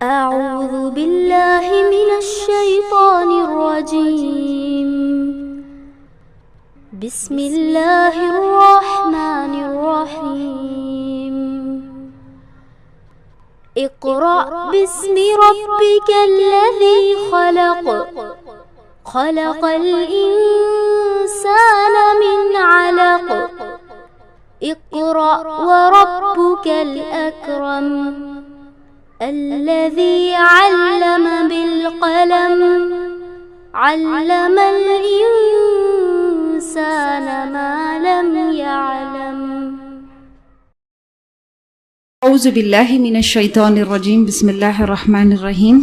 أعوذ بالله من الشيطان الرجيم. بسم الله الرحمن الرحيم. اقرأ باسم ربك الذي خلق. خلق الإنسان من علق. اقرأ وربك الأكرم. الذي علم بالقلم. علم الإنسان ما لم يعلم. اعوذ باللہ من الشیطان الرجیم. بسم اللہ الرحمن الرحیم.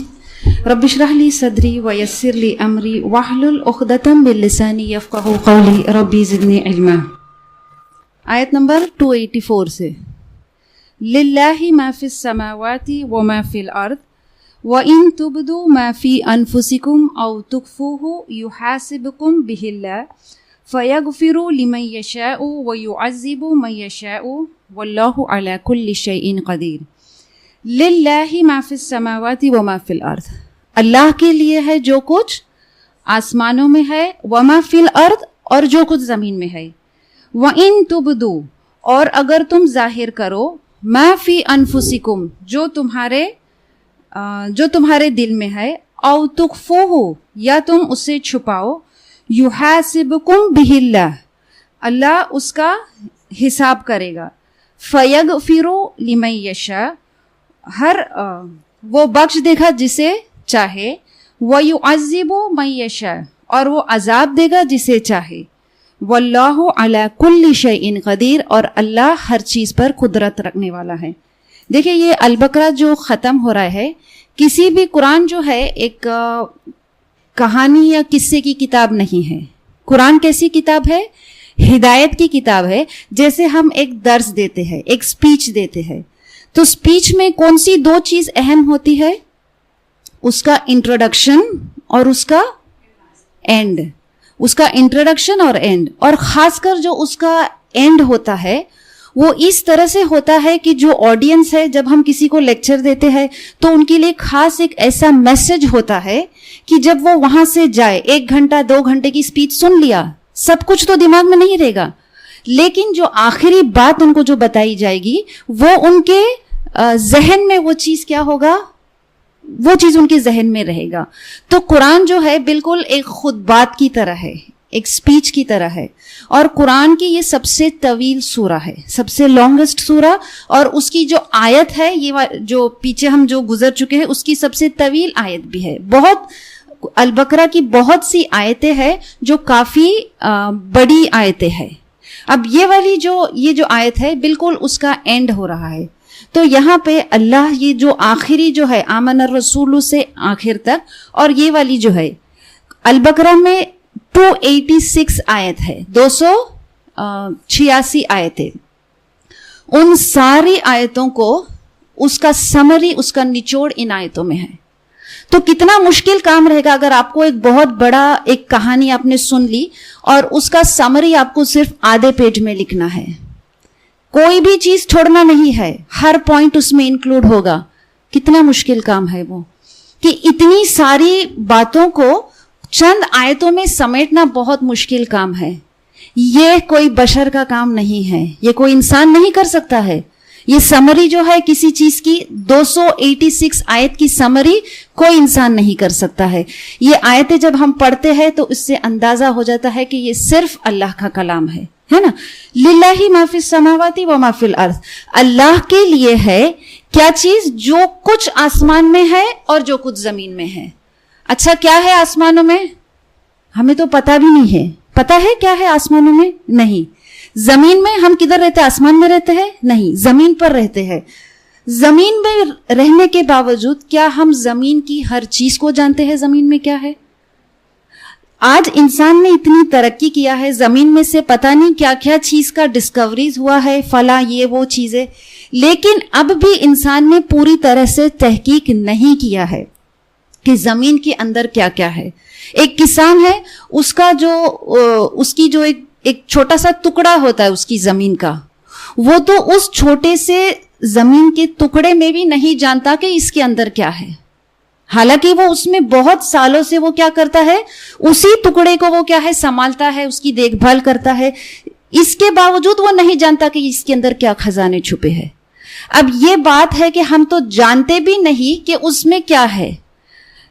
رب اشرح لی صدری ویسر لی امری واحلل عقدۃ من لسانی یفقہوا قولی. ربی زدنی علما. آیت نمبر 284 سے. للہ ما فی السماوات وما فی الارض وَإِن تُبْدُوا مَا فِي أَنفُسِكُمْ أَوْ تُخْفُوهُ يُحَاسِبْكُمْ بِهِ اللَّهُ فَيَغْفِرُ لِمَن يَشَاءُ وَيُعَذِّبُ مَن يَشَاءُ وَاللَّهُ عَلَى كُلِّ شَيْءٍ قَدِيرٌ. لِلَّهِ مَا فِي السَّمَاوَاتِ وَمَا فِي الْأَرْضِ. اللہ کے لیے ہے جو کچھ آسمانوں میں ہے، وَمَا فِي الْأَرْضِ اور جو کچھ زمین میں ہے. وَإِن تُبْدُوا اور اگر تم ظاہر کرو، مَا فِي أَنفُسِكُمْ جو تمہارے دل میں ہے، او تخفوہ یا تم اسے چھپاؤ، یحاسبکم بہ اللہ اللہ اس کا حساب کرے گا. فیغفر لمن یشاء وہ بخش دے گا جسے چاہے، ویعذب من یشاء اور وہ عذاب دے گا جسے چاہے. واللہ علی کل شیء قدیر اور اللہ ہر چیز پر قدرت رکھنے والا ہے. دیکھیں یہ البقرہ جو ختم ہو رہا ہے، کسی بھی قرآن جو ہے ایک کہانی یا قصے کی کتاب نہیں ہے. قرآن کیسی کتاب ہے؟ ہدایت کی کتاب ہے. جیسے ہم ایک درس دیتے ہیں، ایک سپیچ دیتے ہیں، تو سپیچ میں کون سی دو چیز اہم ہوتی ہے؟ اس کا انٹروڈکشن اور اس کا اینڈ. اس کا انٹروڈکشن اور اینڈ، اور خاص کر جو اس کا اینڈ ہوتا ہے وہ اس طرح سے ہوتا ہے کہ جو آڈینس ہے، جب ہم کسی کو لیکچر دیتے ہیں تو ان کے لیے خاص ایک ایسا میسج ہوتا ہے کہ جب وہ وہاں سے جائے، 1 گھنٹہ 2 گھنٹے کی سپیچ سن لیا، سب کچھ تو دماغ میں نہیں رہے گا، لیکن جو آخری بات ان کو جو بتائی جائے گی وہ ان کے ذہن میں وہ چیز کیا ہوگا؟ وہ چیز ان کے ذہن میں رہے گا. تو قرآن جو ہے بالکل ایک خطبات کی طرح ہے، ایک سپیچ کی طرح ہے. اور قرآن کی یہ سب سے طویل سورہ ہے، سب سے لانگسٹ سورہ، اور اس کی جو آیت ہے، یہ جو پیچھے ہم جو گزر چکے ہیں اس کی سب سے طویل آیت بھی ہے. بہت البقرہ کی بہت سی آیتیں ہیں جو کافی بڑی آیتیں ہیں. اب یہ جو آیت ہے بالکل اس کا اینڈ ہو رہا ہے. تو یہاں پہ اللہ یہ جو آخری جو ہے آمن الرسول سے آخر تک، اور یہ والی جو ہے البقرہ میں 286 آیت ہے، 286 آیتیں. ان ساری آیتوں کو اس کا سمری، اس کا نچوڑ ان آیتوں میں ہے. تو کتنا مشکل کام رہے گا اگر آپ کو ایک بہت بڑا ایک کہانی آپ نے سن لی اور اس کا سمری آپ کو صرف آدھے پیج میں لکھنا ہے. کوئی بھی چیز چھوڑنا نہیں ہے، ہر پوائنٹ اس میں انکلوڈ ہوگا. کتنا مشکل کام ہے وہ، کہ اتنی ساری باتوں کو چند آیتوں میں سمیٹنا بہت مشکل کام ہے. یہ کوئی بشر کا کام نہیں ہے، یہ کوئی انسان نہیں کر سکتا ہے. یہ سمری جو ہے کسی چیز کی 286 آیت کی سمری کوئی انسان نہیں کر سکتا ہے. یہ آیتیں جب ہم پڑھتے ہیں تو اس سے اندازہ ہو جاتا ہے کہ یہ صرف اللہ کا کلام ہے نا. للہ ما فی السماوات وما فی الارض. اللہ کے لیے ہے کیا چیز؟ جو کچھ آسمان میں ہے اور جو کچھ زمین میں ہے. اچھا کیا ہے آسمانوں میں؟ ہمیں تو پتہ بھی نہیں ہے. پتہ ہے کیا ہے آسمانوں میں؟ نہیں. زمین میں ہم کدھر رہتے ہیں؟ آسمان میں رہتے ہیں؟ نہیں، زمین پر رہتے ہیں. زمین میں رہنے کے باوجود کیا ہم زمین کی ہر چیز کو جانتے ہیں؟ زمین میں کیا ہے؟ آج انسان نے اتنی ترقی کیا ہے، زمین میں سے پتہ نہیں کیا کیا چیز کا ڈسکوریز ہوا ہے، فلاں یہ وہ چیزیں، لیکن اب بھی انسان نے پوری طرح سے تحقیق نہیں کیا ہے کہ زمین کے اندر کیا کیا ہے. ایک کسان ہے، اس کی جو ایک چھوٹا سا ٹکڑا ہوتا ہے اس کی زمین کا، وہ تو اس چھوٹے سے زمین کے ٹکڑے میں بھی نہیں جانتا کہ اس کے اندر کیا ہے، حالانکہ وہ اس میں بہت سالوں سے وہ کیا کرتا ہے، اسی ٹکڑے کو وہ کیا ہے سنبھالتا ہے، اس کی دیکھ بھال کرتا ہے، اس کے باوجود وہ نہیں جانتا کہ اس کے اندر کیا خزانے چھپے ہیں۔ اب یہ بات ہے کہ ہم تو جانتے بھی نہیں کہ اس میں کیا ہے،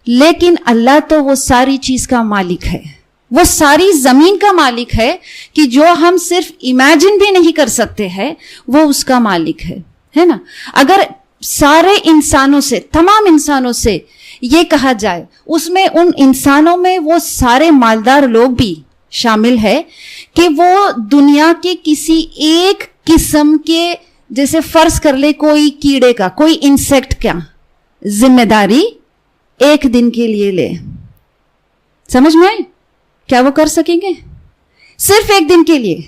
لیکن اللہ تو وہ ساری چیز کا مالک ہے، وہ ساری زمین کا مالک ہے کہ جو ہم صرف امیجن بھی نہیں کر سکتے ہیں، وہ اس کا مالک ہے نا۔ اگر سارے انسانوں سے، تمام انسانوں سے یہ کہا جائے، اس میں ان انسانوں میں وہ سارے مالدار لوگ بھی شامل ہے کہ وہ دنیا کے کسی ایک قسم کے، جیسے فرض کر لے کوئی کیڑے کا، کوئی انسیکٹ کا ذمہ داری ایک دن کے لیے لے، سمجھ میں آئے؟ کیا وہ کر سکیں گے؟ صرف ایک دن کے لیے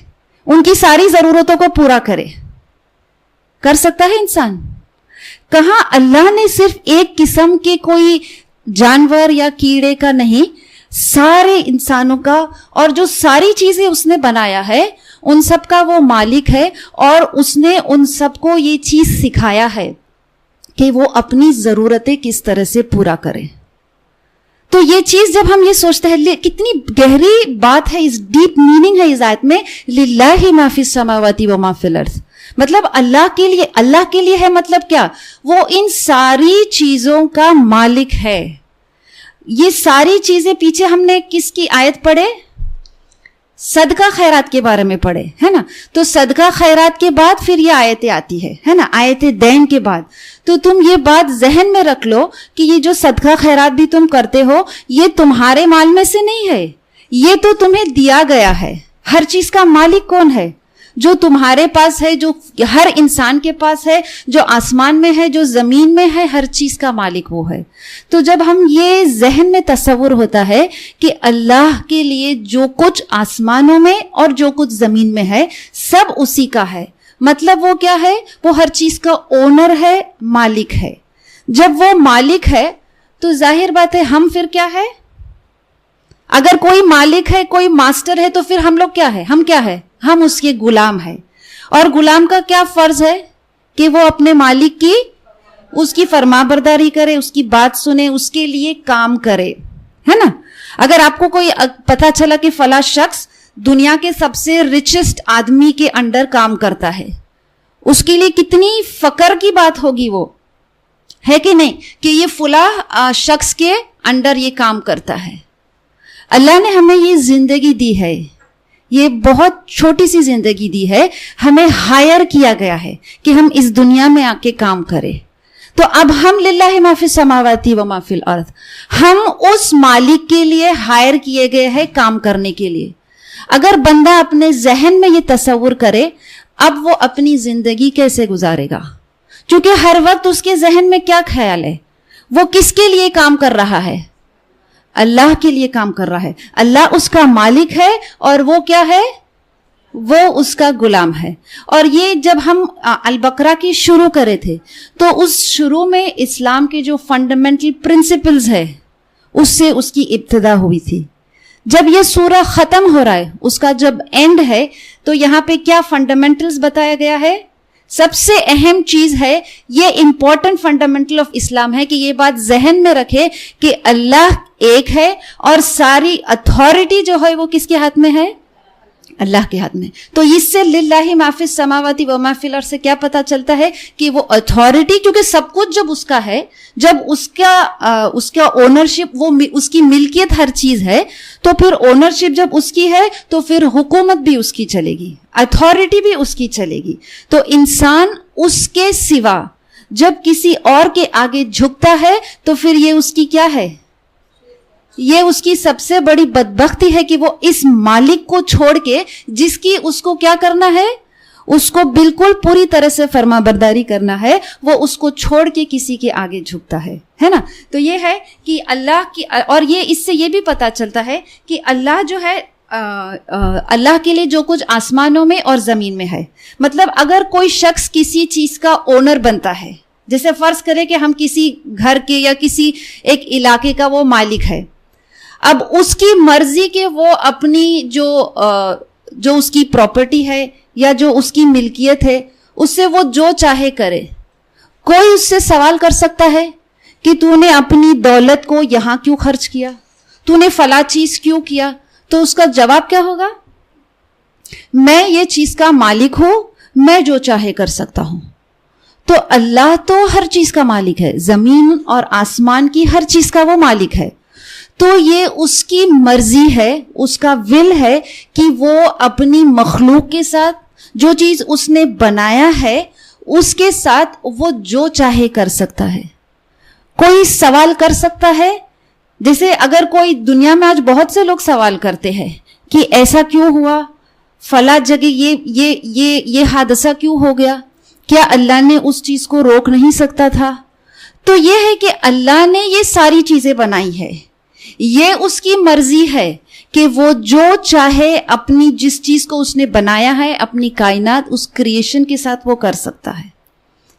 ان کی ساری ضرورتوں کو پورا کرے، کر سکتا ہے انسان؟ کہاں اللہ نے صرف ایک قسم کے کوئی جانور یا کیڑے کا نہیں، سارے انسانوں کا، اور جو ساری چیزیں اس نے بنایا ہے ان سب کا وہ مالک ہے، اور اس نے ان سب کو یہ چیز سکھایا ہے کہ وہ اپنی ضرورتیں کس طرح سے پورا کرے۔ تو یہ چیز جب ہم یہ سوچتے ہیں، کتنی گہری بات ہے، اس ڈیپ میننگ ہے اس آیت میں، للہ ما فی السماوات و ما فی الارض، مطلب اللہ کے لیے ہے، مطلب کیا؟ وہ ان ساری چیزوں کا مالک ہے۔ یہ ساری چیزیں پیچھے ہم نے کس کی آیت پڑھے؟ صدقہ خیرات کے بارے میں پڑھے، ہے نا؟ تو صدقہ خیرات کے بعد پھر یہ آیتیں آتی ہے نا، آیت دین کے بعد۔ تو تم یہ بات ذہن میں رکھ لو کہ یہ جو صدقہ خیرات بھی تم کرتے ہو، یہ تمہارے مال میں سے نہیں ہے، یہ تو تمہیں دیا گیا ہے۔ ہر چیز کا مالک کون ہے؟ جو تمہارے پاس ہے، جو ہر انسان کے پاس ہے، جو آسمان میں ہے، جو زمین میں ہے، ہر چیز کا مالک وہ ہے۔ تو جب ہم یہ ذہن میں تصور ہوتا ہے کہ اللہ کے لیے جو کچھ آسمانوں میں اور جو کچھ زمین میں ہے سب اسی کا ہے، مطلب وہ کیا ہے؟ وہ ہر چیز کا اونر ہے، مالک ہے۔ جب وہ مالک ہے تو ظاہر بات ہے ہم پھر کیا ہے؟ اگر کوئی مالک ہے، کوئی ماسٹر ہے، تو پھر ہم لوگ کیا ہے؟ ہم کیا ہے؟ ہم اس کے غلام ہیں۔ اور غلام کا کیا فرض ہے؟ کہ وہ اپنے مالک کی، اس کی فرما برداری کرے، اس کی بات سنے، اس کے لیے کام کرے، ہے نا؟ اگر آپ کو کوئی پتا چلا کہ فلاں شخص دنیا کے سب سے ریچسٹ آدمی کے انڈر کام کرتا ہے، اس کے لیے کتنی فخر کی بات ہوگی، وہ ہے کہ نہیں، کہ یہ فلاں شخص کے انڈر یہ کام کرتا ہے۔ اللہ نے ہمیں یہ زندگی دی ہے، یہ بہت چھوٹی سی زندگی دی ہے، ہمیں ہائر کیا گیا ہے کہ ہم اس دنیا میں آ کے کام کریں۔ تو اب ہم للہ ما فی السماوات و ما فی الارض، ہم اس مالک کے لیے ہائر کیے گئے ہیں کام کرنے کے لیے۔ اگر بندہ اپنے ذہن میں یہ تصور کرے، اب وہ اپنی زندگی کیسے گزارے گا؟ کیونکہ ہر وقت اس کے ذہن میں کیا خیال ہے؟ وہ کس کے لیے کام کر رہا ہے؟ اللہ کے لیے کام کر رہا ہے۔ اللہ اس کا مالک ہے اور وہ کیا ہے؟ وہ اس کا غلام ہے۔ اور یہ جب ہم البقرہ کی شروع کرے تھے تو اس شروع میں اسلام کے جو فنڈامنٹل پرنسپلز ہے اس سے اس کی ابتدا ہوئی تھی۔ جب یہ سورہ ختم ہو رہا ہے، اس کا جب اینڈ ہے، تو یہاں پہ کیا فنڈامنٹلز بتایا گیا ہے؟ سب سے اہم چیز ہے، یہ امپورٹنٹ فنڈامنٹل آف اسلام ہے کہ یہ بات ذہن میں رکھے کہ اللہ ایک ہے اور ساری اتھارٹی جو ہے وہ کس کے ہاتھ میں ہے؟ اللہ کے ہاتھ میں۔ تو اس سے للہ ما فی السماوات و ما فی الارض سے کیا پتا چلتا ہے کہ وہ اتھارٹی، کیونکہ سب کچھ جب اس کا ہے، جب اس کا اونرشپ، وہ اس کی ملکیت ہر چیز ہے، تو پھر اونرشپ جب اس کی ہے تو پھر حکومت بھی اس کی چلے گی، اتھارٹی بھی اس کی چلے گی۔ تو انسان اس کے سوا جب کسی اور کے آگے جھکتا ہے تو پھر یہ اس کی کیا ہے؟ یہ اس کی سب سے بڑی بدبختی ہے کہ وہ اس مالک کو چھوڑ کے، جس کی اس کو کیا کرنا ہے، اس کو بالکل پوری طرح سے فرما برداری کرنا ہے، وہ اس کو چھوڑ کے کسی کے آگے جھکتا ہے نا؟ تو یہ ہے کہ اللہ کی، اور یہ اس سے یہ بھی پتا چلتا ہے کہ اللہ جو ہے، اللہ کے لیے جو کچھ آسمانوں میں اور زمین میں ہے، مطلب اگر کوئی شخص کسی چیز کا اونر بنتا ہے، جیسے فرض کرے کہ ہم کسی گھر کے یا کسی ایک علاقے کا وہ مالک ہے، اب اس کی مرضی کہ وہ اپنی جو اس کی پراپرٹی ہے یا جو اس کی ملکیت ہے، اس سے وہ جو چاہے کرے. کوئی اس سے سوال کر سکتا ہے کہ تو نے اپنی دولت کو یہاں کیوں خرچ کیا, تو نے فلاں چیز کیوں کیا؟ تو اس کا جواب کیا ہوگا؟ میں یہ چیز کا مالک ہوں, میں جو چاہے کر سکتا ہوں. تو اللہ تو ہر چیز کا مالک ہے, زمین اور آسمان کی ہر چیز کا وہ مالک ہے. تو یہ اس کی مرضی ہے, اس کا ول ہے کہ وہ اپنی مخلوق کے ساتھ جو چیز اس نے بنایا ہے اس کے ساتھ وہ جو چاہے کر سکتا ہے. کوئی سوال کر سکتا ہے, جیسے اگر کوئی دنیا میں آج بہت سے لوگ سوال کرتے ہیں کہ ایسا کیوں ہوا, فلاں جگہ یہ حادثہ کیوں ہو گیا, کیا اللہ نے اس چیز کو روک نہیں سکتا تھا؟ تو یہ ہے کہ اللہ نے یہ ساری چیزیں بنائی ہے, یہ اس کی مرضی ہے کہ وہ جو چاہے اپنی جس چیز کو اس نے بنایا ہے اپنی کائنات اس کریشن کے ساتھ وہ کر سکتا ہے.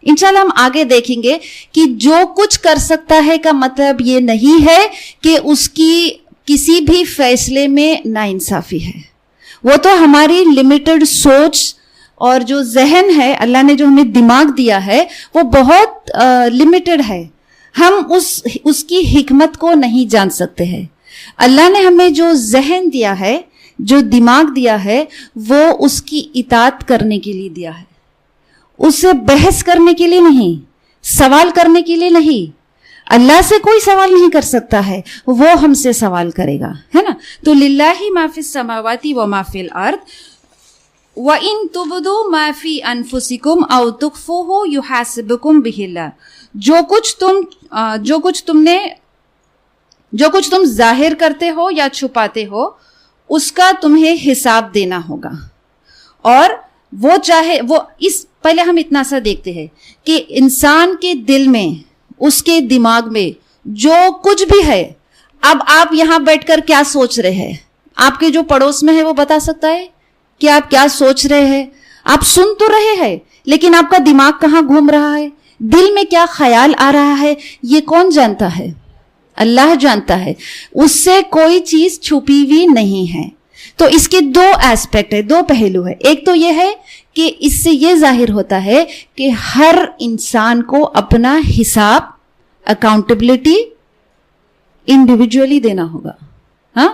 انشاءاللہ ہم آگے دیکھیں گے کہ جو کچھ کر سکتا ہے کا مطلب یہ نہیں ہے کہ اس کی کسی بھی فیصلے میں ناانصافی ہے. وہ تو ہماری لمیٹڈ سوچ اور جو ذہن ہے, اللہ نے جو ہمیں دماغ دیا ہے وہ بہت لمیٹڈ ہے, ہم اس کی حکمت کو نہیں جان سکتے ہیں. اللہ نے ہمیں جو ذہن دیا ہے, جو دماغ دیا ہے, وہ اس کی اطاعت کرنے کے لیے دیا ہے, اس سے بحث کرنے کے لیے نہیں, سوال کرنے کے لیے نہیں. اللہ سے کوئی سوال نہیں کر سکتا ہے, وہ ہم سے سوال کرے گا, ہے نا. تو للہ ما فی السماوات و ما فی الارض وَإِن تُبْدُوا مَا فِي أَنفُسِكُمْ أَوْ تُخْفُوهُ يُحَاسِبْكُمْ بِهِ اللَّهُ. جو کچھ تم ظاہر کرتے ہو یا چھپاتے ہو اس کا تمہیں حساب دینا ہوگا. اور وہ چاہے وہ پہلے ہم اتنا سا دیکھتے ہیں کہ انسان کے دل میں, اس کے دماغ میں جو کچھ بھی ہے, اب آپ یہاں بیٹھ کر کیا سوچ رہے ہیں, آپ کے جو پڑوس میں ہے وہ بتا سکتا ہے کہ آپ کیا سوچ رہے ہیں؟ آپ سن تو رہے ہیں لیکن آپ کا دماغ کہاں گھوم رہا ہے, دل میں کیا خیال آ رہا ہے, یہ کون جانتا ہے؟ اللہ جانتا ہے. اس سے کوئی چیز چھپی ہوئی نہیں ہے. تو اس کے دو ایسپیکٹ ہے, دو پہلو ہے. ایک تو یہ ہے کہ اس سے یہ ظاہر ہوتا ہے کہ ہر انسان کو اپنا حساب, اکاؤنٹیبلٹی انڈیویجولی دینا ہوگا. ہاں,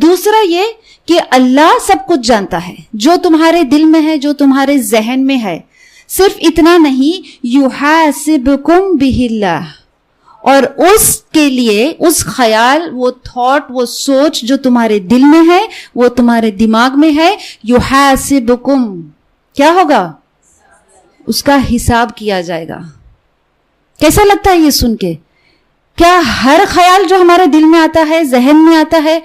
دوسرا یہ کہ اللہ سب کچھ جانتا ہے, جو تمہارے دل میں ہے, جو تمہارے ذہن میں ہے. صرف اتنا نہیں, یحاسبکم بہ اللہ, اور اس کے لیے اس خیال, وہ تھاٹ, وہ سوچ جو تمہارے دل میں ہے, وہ تمہارے دماغ میں ہے, یحاسبکم کیا ہوگا؟ اس کا حساب کیا جائے گا. کیسا لگتا ہے یہ سن کے؟ کیا ہر خیال جو ہمارے دل میں آتا ہے, ذہن میں آتا ہے,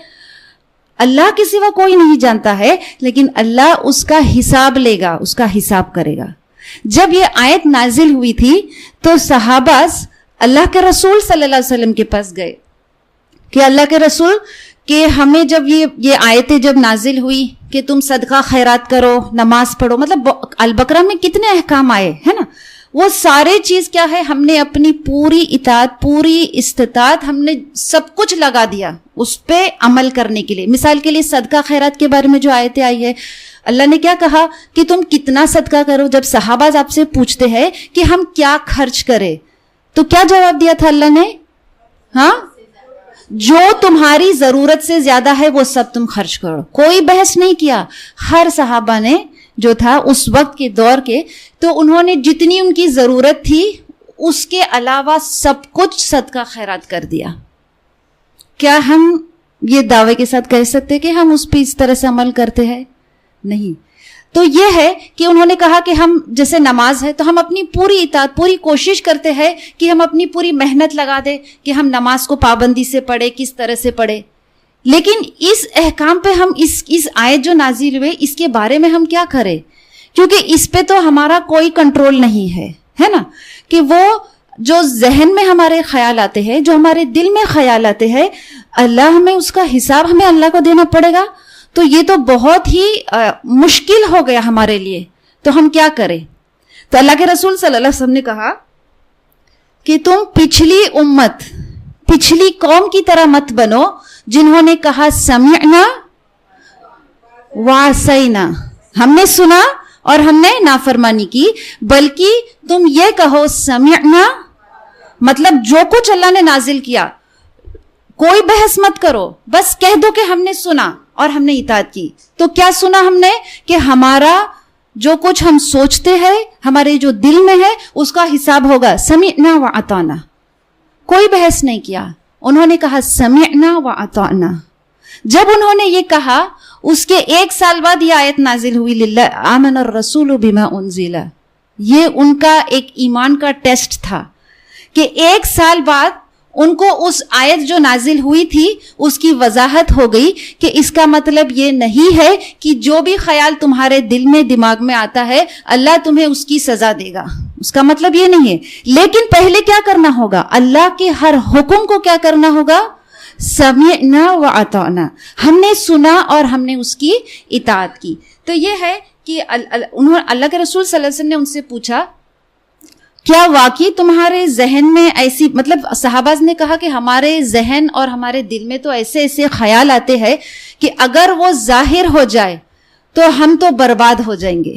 اللہ کے سوا کوئی نہیں جانتا ہے, لیکن اللہ اس کا حساب لے گا, اس کا حساب کرے گا. جب یہ آیت نازل ہوئی تھی تو صحابہ اللہ کے رسول صلی اللہ علیہ وسلم کے پاس گئے کہ اللہ کے رسول, کہ ہمیں جب یہ آیتیں جب نازل ہوئی کہ تم صدقہ خیرات کرو, نماز پڑھو, مطلب البقرہ میں کتنے احکام آئے ہے نا, وہ سارے چیز کیا ہے, ہم نے اپنی پوری اطاعت, پوری استطاعت, ہم نے سب کچھ لگا دیا اس پہ عمل کرنے کے لیے. مثال کے لیے صدقہ خیرات کے بارے میں جو آیتیں آئی ہے, اللہ نے کیا کہا کہ تم کتنا صدقہ کرو. جب صحابہ آپ سے پوچھتے ہیں کہ ہم کیا خرچ کریں, تو کیا جواب دیا تھا اللہ نے؟ ہاں, جو تمہاری ضرورت سے زیادہ ہے وہ سب تم خرچ کرو. کوئی بحث نہیں کیا. ہر صحابہ نے جو تھا اس وقت کے دور کے, تو انہوں نے جتنی ان کی ضرورت تھی اس کے علاوہ سب کچھ صدقہ خیرات کر دیا. کیا ہم یہ دعوے کے ساتھ کہہ سکتے کہ ہم اس پہ اس طرح سے عمل کرتے ہیں؟ نہیں. تو یہ ہے کہ انہوں نے کہا کہ ہم جیسے نماز ہے تو ہم اپنی پوری اطاعت, پوری کوشش کرتے ہیں کہ ہم اپنی پوری محنت لگا دیں کہ ہم نماز کو پابندی سے پڑھیں, کس طرح سے پڑھیں. لیکن اس احکام پہ ہم اس آیت جو نازل ہوئے اس کے بارے میں ہم کیا کریں؟ کیونکہ اس پہ تو ہمارا کوئی کنٹرول نہیں ہے نا, کہ وہ جو ذہن میں ہمارے خیال آتے ہیں, جو ہمارے دل میں خیال آتے ہیں, اللہ ہمیں اس کا حساب ہمیں اللہ کو دینا پڑے گا. تو یہ تو بہت ہی مشکل ہو گیا ہمارے لیے. تو ہم کیا کریں؟ تو اللہ کے رسول صلی اللہ علیہ وسلم نے کہا کہ تم پچھلی امت, پچھلی قوم کی طرح مت بنو جنہوں نے کہا سمعنا وعصینا, ہم نے سنا اور ہم نے نافرمانی کی، بلکہ تم یہ کہو سمعنا، مطلب جو کچھ اللہ نے نازل کیا کوئی بحث مت کرو، بس کہہ دو کہ ہم نے سنا اور ہم نے اطاعت کی. تو کیا سنا ہم نے؟ کہ ہمارا جو کچھ ہم سوچتے ہیں، ہمارے جو دل میں ہے، اس کا حساب ہوگا. سمعنا واطعنا، کوئی بحث نہیں کیا، انہوں نے کہا سمعنا واطعنا. جب انہوں نے یہ کہا، اس کے 1 سال بعد یہ آیت نازل ہوئی، للہ آمن الرسول بما انزل. یہ ان کا ایک ایمان کا ٹیسٹ تھا کہ 1 سال بعد ان کو اس آیت جو نازل ہوئی تھی اس کی وضاحت ہو گئی کہ اس کا مطلب یہ نہیں ہے کہ جو بھی خیال تمہارے دل میں دماغ میں آتا ہے اللہ تمہیں اس کی سزا دے گا، اس کا مطلب یہ نہیں ہے. لیکن پہلے کیا کرنا ہوگا؟ اللہ کے ہر حکم کو کیا کرنا ہوگا؟ سمعنا واطعنا، ہم نے سنا اور ہم نے اس کی اطاعت کی. تو یہ ہے کہ اللہ کے رسول صلی اللہ علیہ وسلم نے ان سے پوچھا کیا واقعی تمہارے ذہن میں ایسی، مطلب صحابہ نے کہا کہ ہمارے ذہن اور ہمارے دل میں تو ایسے ایسے خیال آتے ہیں کہ اگر وہ ظاہر ہو جائے تو ہم تو برباد ہو جائیں گے.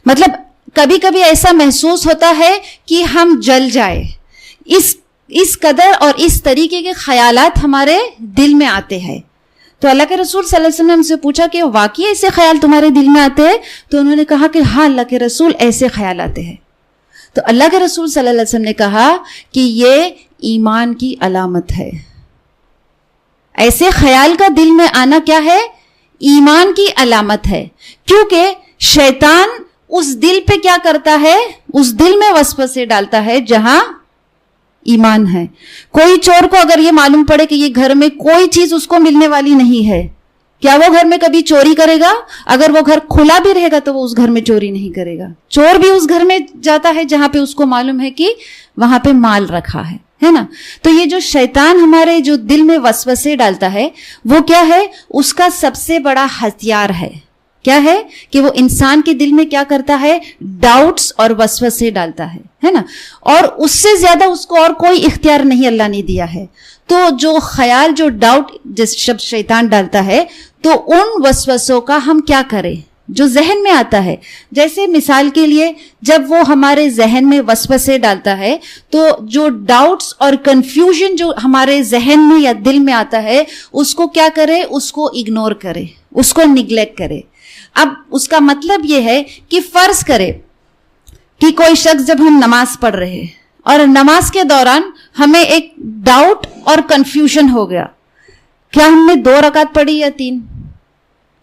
مطلب کبھی کبھی ایسا محسوس ہوتا ہے کہ ہم جل جائے. اس قدر اور اس طریقے کے خیالات ہمارے دل میں آتے ہیں. تو اللہ کے رسول صلی اللہ علیہ وسلم نے ہم سے پوچھا کہ واقعی ایسے خیال تمہارے دل میں آتے ہیں؟ تو انہوں نے کہا کہ ہاں اللہ کے رسول ایسے خیال آتے ہیں. تو اللہ کے رسول صلی اللہ علیہ وسلم نے کہا کہ یہ ایمان کی علامت ہے. ایسے خیال کا دل میں آنا کیا ہے؟ ایمان کی علامت ہے. کیونکہ شیطان اس دل پہ کیا کرتا ہے؟ اس دل میں وسوسے ڈالتا ہے جہاں ایمان ہے. کوئی چور کو اگر یہ معلوم پڑے کہ یہ گھر میں کوئی چیز اس کو ملنے والی نہیں ہے، کیا وہ گھر میں کبھی چوری کرے گا؟ اگر وہ گھر کھلا بھی رہے گا تو وہ اس گھر میں چوری نہیں کرے گا. چور بھی اس گھر میں جاتا ہے جہاں پہ اس کو معلوم ہے کہ وہاں پہ مال رکھا ہے نا. تو یہ جو شیطان ہمارے جو دل میں وسوسے ڈالتا ہے وہ کیا ہے؟ اس کا سب سے بڑا ہتھیار ہے. کیا ہے؟ کہ وہ انسان کے دل میں کیا کرتا ہے؟ ڈاؤٹس اور وسوسے ڈالتا ہے نا. اور اس سے زیادہ اس کو اور کوئی اختیار نہیں اللہ نے دیا ہے. تو جو خیال، جو ڈاؤٹ جس شب شیطان ڈالتا ہے، تو ان وسوسوں کا ہم کیا کریں جو ذہن میں آتا ہے. جیسے مثال کے لیے جب وہ ہمارے ذہن میں وسوسے ڈالتا ہے تو جو ڈاؤٹس اور کنفیوژن جو ہمارے ذہن میں یا دل میں آتا ہے اس کو کیا کرے؟ اس کو اگنور کرے، اس کو نیگلیکٹ کرے. اب اس کا مطلب یہ ہے کہ فرض کرے کہ کوئی شخص جب ہم نماز پڑھ رہے اور نماز کے دوران ہمیں ایک ڈاؤٹ اور کنفیوژن ہو گیا، کیا ہم نے 2 رکعت پڑھی یا 3؟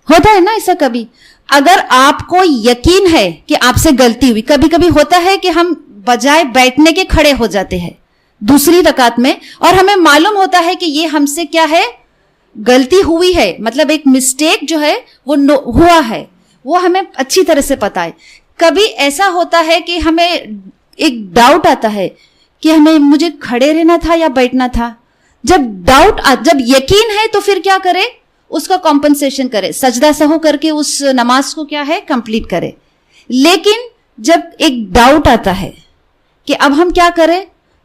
ہوتا ہے نا ایسا کبھی. اگر آپ کو یقین ہے کہ آپ سے غلطی ہوئی، کبھی کبھی ہوتا ہے کہ ہم بجائے بیٹھنے کے کھڑے ہو جاتے ہیں دوسری رکعت میں، اور ہمیں معلوم ہوتا ہے کہ یہ ہم سے کیا ہے؟ غلطی ہوئی ہے، مطلب ایک مسٹیک جو ہے وہ ہوا ہے، وہ ہمیں اچھی طرح سے پتا ہے. کبھی ایسا ہوتا ہے کہ ہمیں ایک ڈاؤٹ آتا ہے کہ مجھے کھڑے رہنا تھا یا بیٹھنا تھا. جب یقین ہے تو پھر کیا کرے؟ اس کا کمپنسیشن کرے، سجدہ سہو کر کے اس نماز کو کیا ہے؟ کمپلیٹ کرے. لیکن جب ایک ڈاؤٹ آتا ہے کہ اب ہم کیا کریں،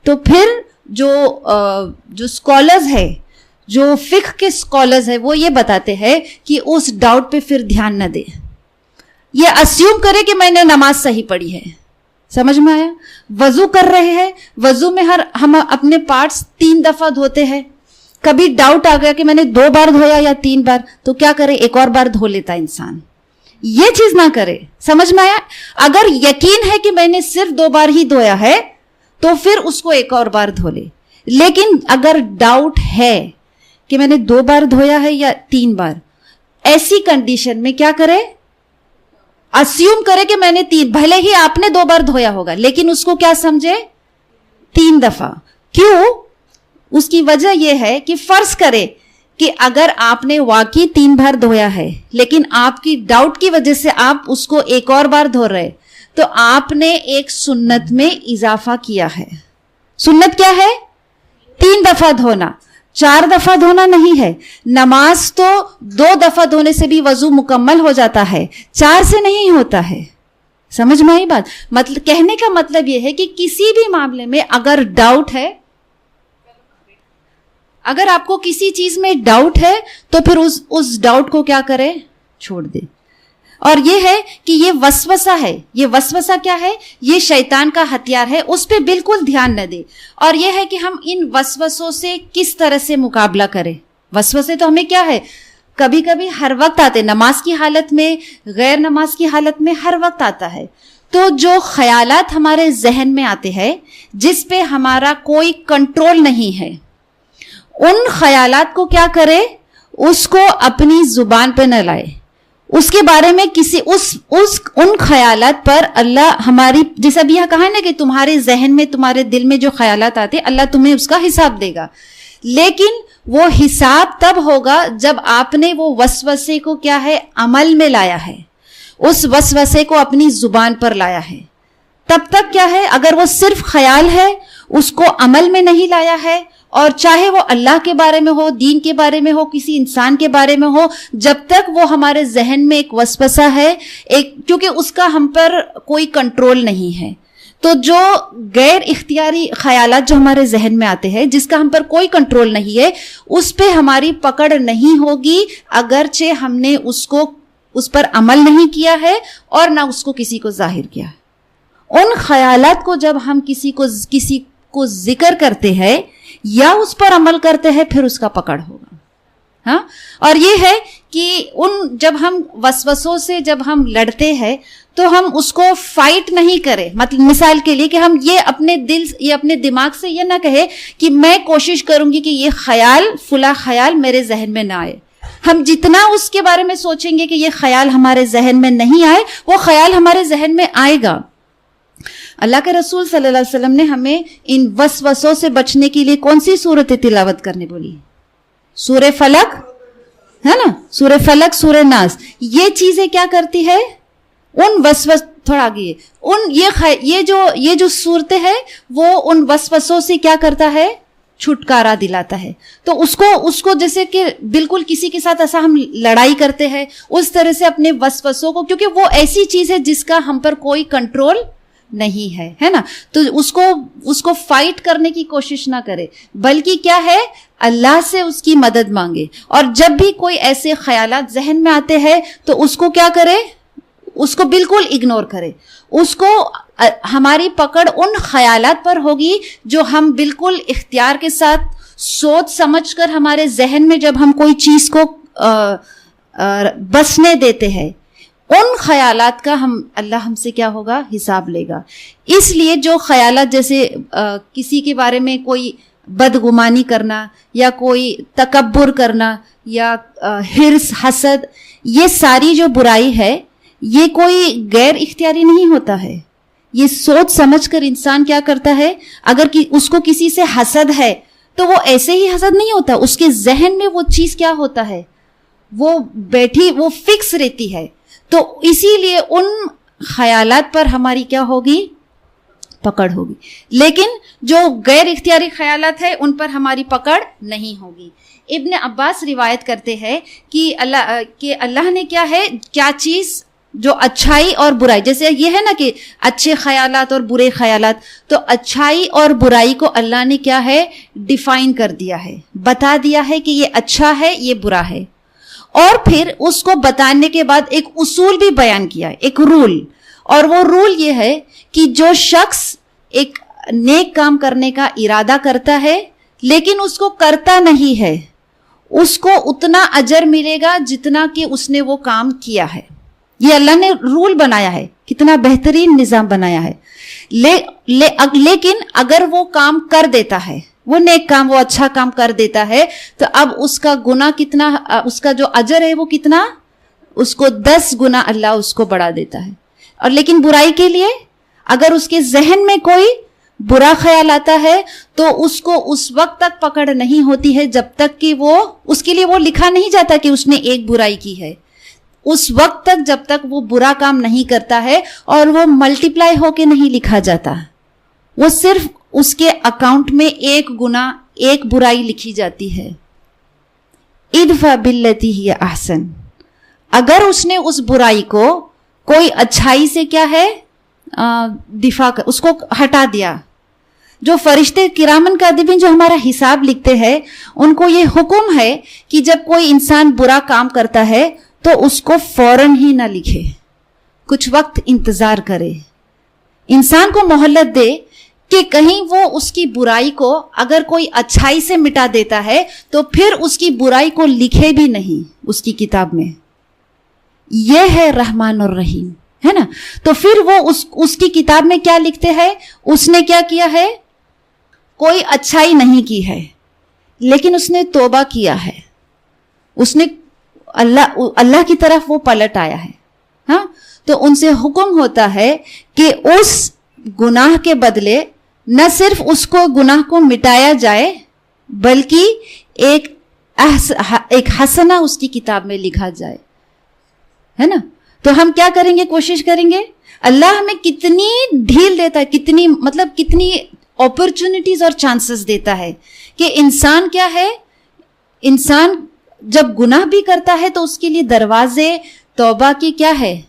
تو پھر جو اسکالرز ہے، جو فقہ کے اسکالرز ہے، وہ یہ بتاتے ہیں کہ اس ڈاؤٹ پہ پھر دھیان نہ دے، یہ اسیوم کرے کہ میں نے نماز صحیح پڑھی ہے. سمجھ میں آیا؟ وضو کر رہے ہیں، وضو میں ہم اپنے پارٹس 3 دفعہ دھوتے ہیں. کبھی ڈاؤٹ آ گیا کہ میں نے 2 بار دھویا یا 3 بار، تو کیا کرے؟ ایک اور بار دھو لیتا انسان. یہ چیز نہ کرے. سمجھ میں آیا؟ اگر یقین ہے کہ میں نے صرف 2 بار ہی دھویا ہے تو پھر اس کو ایک اور بار دھو لے. لیکن اگر ڈاؤٹ ہے کہ میں نے 2 بار دھویا ہے یا 3 بار، ایسی کنڈیشن میں کیا کرے؟ اسیوم کرے کہ میں نے 3، بھلے ہی آپ نے 2 بار دھویا ہوگا لیکن اس کو کیا سمجھے؟ 3 دفعہ. کیوں؟ اس کی وجہ یہ ہے کہ فرض کرے کہ اگر آپ نے واقعی 3 بار دھویا ہے لیکن آپ کی ڈاؤٹ کی وجہ سے آپ اس کو ایک اور بار دھو رہے، تو آپ نے ایک سنت میں اضافہ کیا ہے. سنت کیا ہے؟ 3 دفعہ دھونا، 4 دفعہ دھونا نہیں ہے. نماز تو 2 دفعہ دھونے سے بھی وضو مکمل ہو جاتا ہے، 4 سے نہیں ہوتا ہے. سمجھ میں آئی بات؟ مطلب کہنے کا مطلب یہ ہے کہ کسی بھی معاملے میں اگر ڈاؤٹ ہے، اگر آپ کو کسی چیز میں ڈاؤٹ ہے تو پھر اس ڈاؤٹ کو کیا کرے؟ چھوڑ دے. اور یہ ہے کہ یہ وسوسہ ہے. یہ وسوسہ کیا ہے؟ یہ شیطان کا ہتھیار ہے, اس پہ بالکل دھیان نہ دے. اور یہ ہے کہ ہم ان وسوسوں سے کس طرح سے مقابلہ کریں. وسوسے تو ہمیں کیا ہے, کبھی کبھی ہر وقت آتے, نماز کی حالت میں, غیر نماز کی حالت میں, ہر وقت آتا ہے. تو جو خیالات ہمارے ذہن میں آتے ہیں جس پہ ہمارا کوئی کنٹرول نہیں ہے, ان خیالات کو کیا کرے, اس کو اپنی زبان پہ نہ لائے. اس کے بارے میں کسی ان خیالات پر اللہ ہماری, جیسا بھی یہاں کہا ہے نا کہ تمہارے ذہن میں, تمہارے دل میں جو خیالات آتے اللہ تمہیں اس کا حساب دے گا. لیکن وہ حساب تب ہوگا جب آپ نے وہ وسوسے کو کیا ہے, عمل میں لایا ہے, اس وسوسے کو اپنی زبان پر لایا ہے. تب تک کیا ہے, اگر وہ صرف خیال ہے, اس کو عمل میں نہیں لایا ہے, اور چاہے وہ اللہ کے بارے میں ہو, دین کے بارے میں ہو, کسی انسان کے بارے میں ہو, جب تک وہ ہمارے ذہن میں ایک وسوسہ ہے, کیونکہ اس کا ہم پر کوئی کنٹرول نہیں ہے. تو جو غیر اختیاری خیالات جو ہمارے ذہن میں آتے ہیں, جس کا ہم پر کوئی کنٹرول نہیں ہے, اس پہ ہماری پکڑ نہیں ہوگی اگرچہ ہم نے اس پر عمل نہیں کیا ہے اور نہ اس کو کسی کو ظاہر کیا ہے. ان خیالات کو جب ہم کسی کو ذکر کرتے ہیں یا اس پر عمل کرتے ہیں, پھر اس کا پکڑ ہوگا. ہاں, اور یہ ہے کہ جب ہم وسوسوں سے جب ہم لڑتے ہیں تو ہم اس کو فائٹ نہیں کریں. مطلب مثال کے لیے کہ ہم یہ اپنے دماغ سے یہ نہ کہے کہ میں کوشش کروں گی کہ یہ فلاں خیال میرے ذہن میں نہ آئے. ہم جتنا اس کے بارے میں سوچیں گے کہ یہ خیال ہمارے ذہن میں نہیں آئے, وہ خیال ہمارے ذہن میں آئے گا. اللہ کے رسول صلی اللہ علیہ وسلم نے ہمیں ان وسوسوں سے بچنے کے لیے کون سی صورت تلاوت کرنے بولی؟ سورہ فلق ہے نا, سورہ فلق, سورہ ناس. یہ چیزیں کیا کرتی ہے, ان تھوڑا آگے, یہ جو صورتیں ہیں وہ ان وسوسوں سے کیا کرتا ہے, چھٹکارا دلاتا ہے. تو اس کو جیسے کہ بالکل کسی کے ساتھ ایسا ہم لڑائی کرتے ہیں, اس طرح سے اپنے وسوسوں کو, کیونکہ وہ ایسی چیز ہے جس کا ہم پر کوئی کنٹرول نہیں ہے نا, تو اس کو فائٹ کرنے کی کوشش نہ کرے, بلکہ کیا ہے, اللہ سے اس کی مدد مانگے. اور جب بھی کوئی ایسے خیالات ذہن میں آتے ہیں تو اس کو کیا کرے, اس کو بالکل اگنور کرے. اس کو ہماری پکڑ ان خیالات پر ہوگی جو ہم بالکل اختیار کے ساتھ سوچ سمجھ کر ہمارے ذہن میں جب ہم کوئی چیز کو بسنے دیتے ہیں, ان خیالات کا اللہ ہم سے کیا ہوگا, حساب لے گا. اس لیے جو خیالات جیسے کسی کے بارے میں کوئی بدگمانی کرنا یا کوئی تکبر کرنا یا حرص, حسد, یہ ساری جو برائی ہے یہ کوئی غیر اختیاری نہیں ہوتا ہے. یہ سوچ سمجھ کر انسان کیا کرتا ہے. اگر اس کو کسی سے حسد ہے تو وہ ایسے ہی حسد نہیں ہوتا, اس کے ذہن میں وہ چیز کیا ہوتا ہے, وہ فکس رہتی ہے. تو اسی لیے ان خیالات پر ہماری کیا ہوگی, پکڑ ہوگی. لیکن جو غیر اختیاری خیالات ہیں ان پر ہماری پکڑ نہیں ہوگی. ابن عباس روایت کرتے ہیں کہ اللہ نے کیا چیز جو اچھائی اور برائی, جیسے یہ ہے نا کہ اچھے خیالات اور برے خیالات, تو اچھائی اور برائی کو اللہ نے کیا ہے, ڈیفائن کر دیا ہے, بتا دیا ہے کہ یہ اچھا ہے, یہ برا ہے. اور پھر اس کو بتانے کے بعد ایک اصول بھی بیان کیا, ایک رول. اور وہ رول یہ ہے کہ جو شخص ایک نیک کام کرنے کا ارادہ کرتا ہے لیکن اس کو کرتا نہیں ہے, اس کو اتنا اجر ملے گا جتنا کہ اس نے وہ کام کیا ہے. یہ اللہ نے رول بنایا ہے, کتنا بہترین نظام بنایا ہے. لیکن اگر وہ کام کر دیتا ہے, وہ نیک کام, وہ اچھا کام کر دیتا ہے, تو اب اس کا گناہ کتنا, اس کا جو اجر ہے وہ کتنا, اس کو 10 گنا اللہ اس کو بڑھا دیتا ہے. اور لیکن برائی کے لیے اگر اس کے ذہن میں کوئی برا خیال آتا ہے تو اس کو اس وقت تک پکڑ نہیں ہوتی ہے جب تک کہ اس کے لیے وہ لکھا نہیں جاتا کہ اس نے ایک برائی کی ہے. اس وقت تک جب تک وہ برا کام نہیں کرتا ہے اور وہ ملٹیپلائی ہو کے نہیں لکھا جاتا, وہ صرف اس کے اکاؤنٹ میں 1 گنا, 1 برائی لکھی جاتی ہے. ادفع باللتی ہی احسن. اگر اس نے اس برائی کو کوئی اچھائی سے کیا ہے, دفاع کر, اس کو ہٹا دیا. جو فرشتے کرامن کاتبین جو ہمارا حساب لکھتے ہیں, ان کو یہ حکم ہے کہ جب کوئی انسان برا کام کرتا ہے تو اس کو فوراً ہی نہ لکھے، کچھ وقت انتظار کرے، انسان کو مہلت دے کہ کہیں وہ اس کی برائی کو اگر کوئی اچھائی سے مٹا دیتا ہے تو پھر اس کی برائی کو لکھے بھی نہیں اس کی کتاب میں. یہ ہے رحمان الرحیم، ہے نا. تو پھر وہ اس کی کتاب میں کیا لکھتے ہیں؟ اس نے کیا کیا ہے؟ کوئی اچھائی نہیں کی ہے، لیکن اس نے توبہ کیا ہے، اس نے اللہ کی طرف وہ پلٹ آیا ہے. ہاں، تو ان سے حکم ہوتا ہے کہ اس گناہ کے بدلے نہ صرف اس کو گناہ کو مٹایا جائے بلکہ ایک حسنہ اس کی کتاب میں لکھا جائے، ہے نا. تو ہم کیا کریں گے؟ کوشش کریں گے. اللہ ہمیں کتنی ڈھیل دیتا ہے، کتنی اپرچونٹیز اور چانسز دیتا ہے کہ انسان کیا ہے، انسان جب گناہ بھی کرتا ہے تو اس کے لیے دروازے توبہ کی کیا ہے؟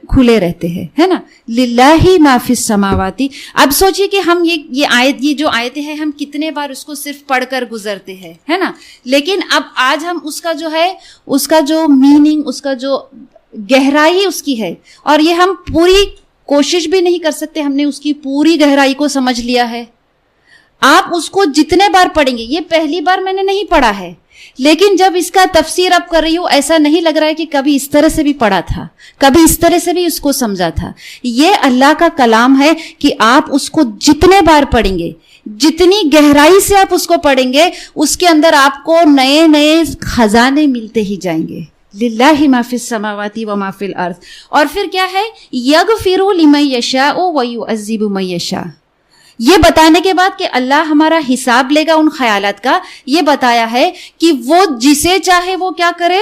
کھلے رہتے ہیں، ہے نا. للہ ما فی السماوات. اب سوچئے کہ ہم یہ جو آیتیں ہیں ہم کتنے بار اس کو صرف پڑھ کر گزرتے ہیں، ہے نا. لیکن اب آج ہم اس کا جو میننگ، اس کا جو گہرائی اس کی ہے، اور یہ ہم پوری کوشش بھی نہیں کر سکتے ہم نے اس کی پوری گہرائی کو سمجھ لیا ہے. آپ اس کو جتنے بار پڑھیں گے، یہ پہلی بار میں نے نہیں پڑھا ہے، لیکن جب اس کا تفسیر اب کر رہی ہوں ایسا نہیں لگ رہا ہے کہ کبھی اس طرح سے بھی پڑھا تھا، کبھی اس طرح سے بھی اس کو سمجھا تھا. یہ اللہ کا کلام ہے کہ آپ اس کو جتنے بار پڑھیں گے، جتنی گہرائی سے آپ اس کو پڑھیں گے، اس کے اندر آپ کو نئے نئے خزانے ملتے ہی جائیں گے. للہ ما فی السماوات و ما فی الارض. اور پھر کیا ہے؟ یغفر لمن یشاء و یعذب من یشاء. یہ بتانے کے بعد کہ اللہ ہمارا حساب لے گا ان خیالات کا، یہ بتایا ہے کہ وہ جسے چاہے وہ کیا کرے؟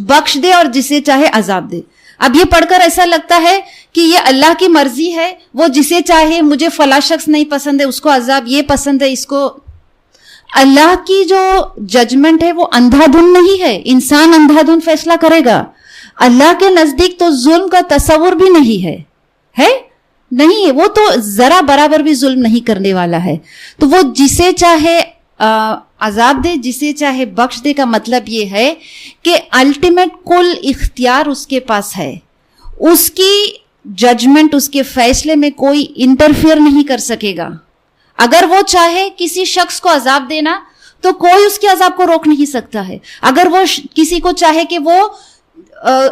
بخش دے، اور جسے چاہے عذاب دے. اب یہ پڑھ کر ایسا لگتا ہے کہ یہ اللہ کی مرضی ہے، وہ جسے چاہے، مجھے فلاں شخص نہیں پسند ہے اس کو عذاب، یہ پسند ہے اس کو. اللہ کی جو ججمنٹ ہے وہ اندھا دھن نہیں ہے، انسان اندھا دھن فیصلہ کرے گا. اللہ کے نزدیک تو ظلم کا تصور بھی نہیں ہے نہیں ہے، وہ تو ذرا برابر بھی ظلم نہیں کرنے والا ہے. تو وہ جسے چاہے عذاب دے، جسے چاہے بخش دے. کا مطلب یہ ہے کہ الٹیمیٹ کل اختیار اس کے پاس ہے، اس کی ججمنٹ، اس کے فیصلے میں کوئی انٹرفیئر نہیں کر سکے گا. اگر وہ چاہے کسی شخص کو عذاب دینا تو کوئی اس کے عذاب کو روک نہیں سکتا ہے. اگر وہ کسی کو چاہے کہ وہ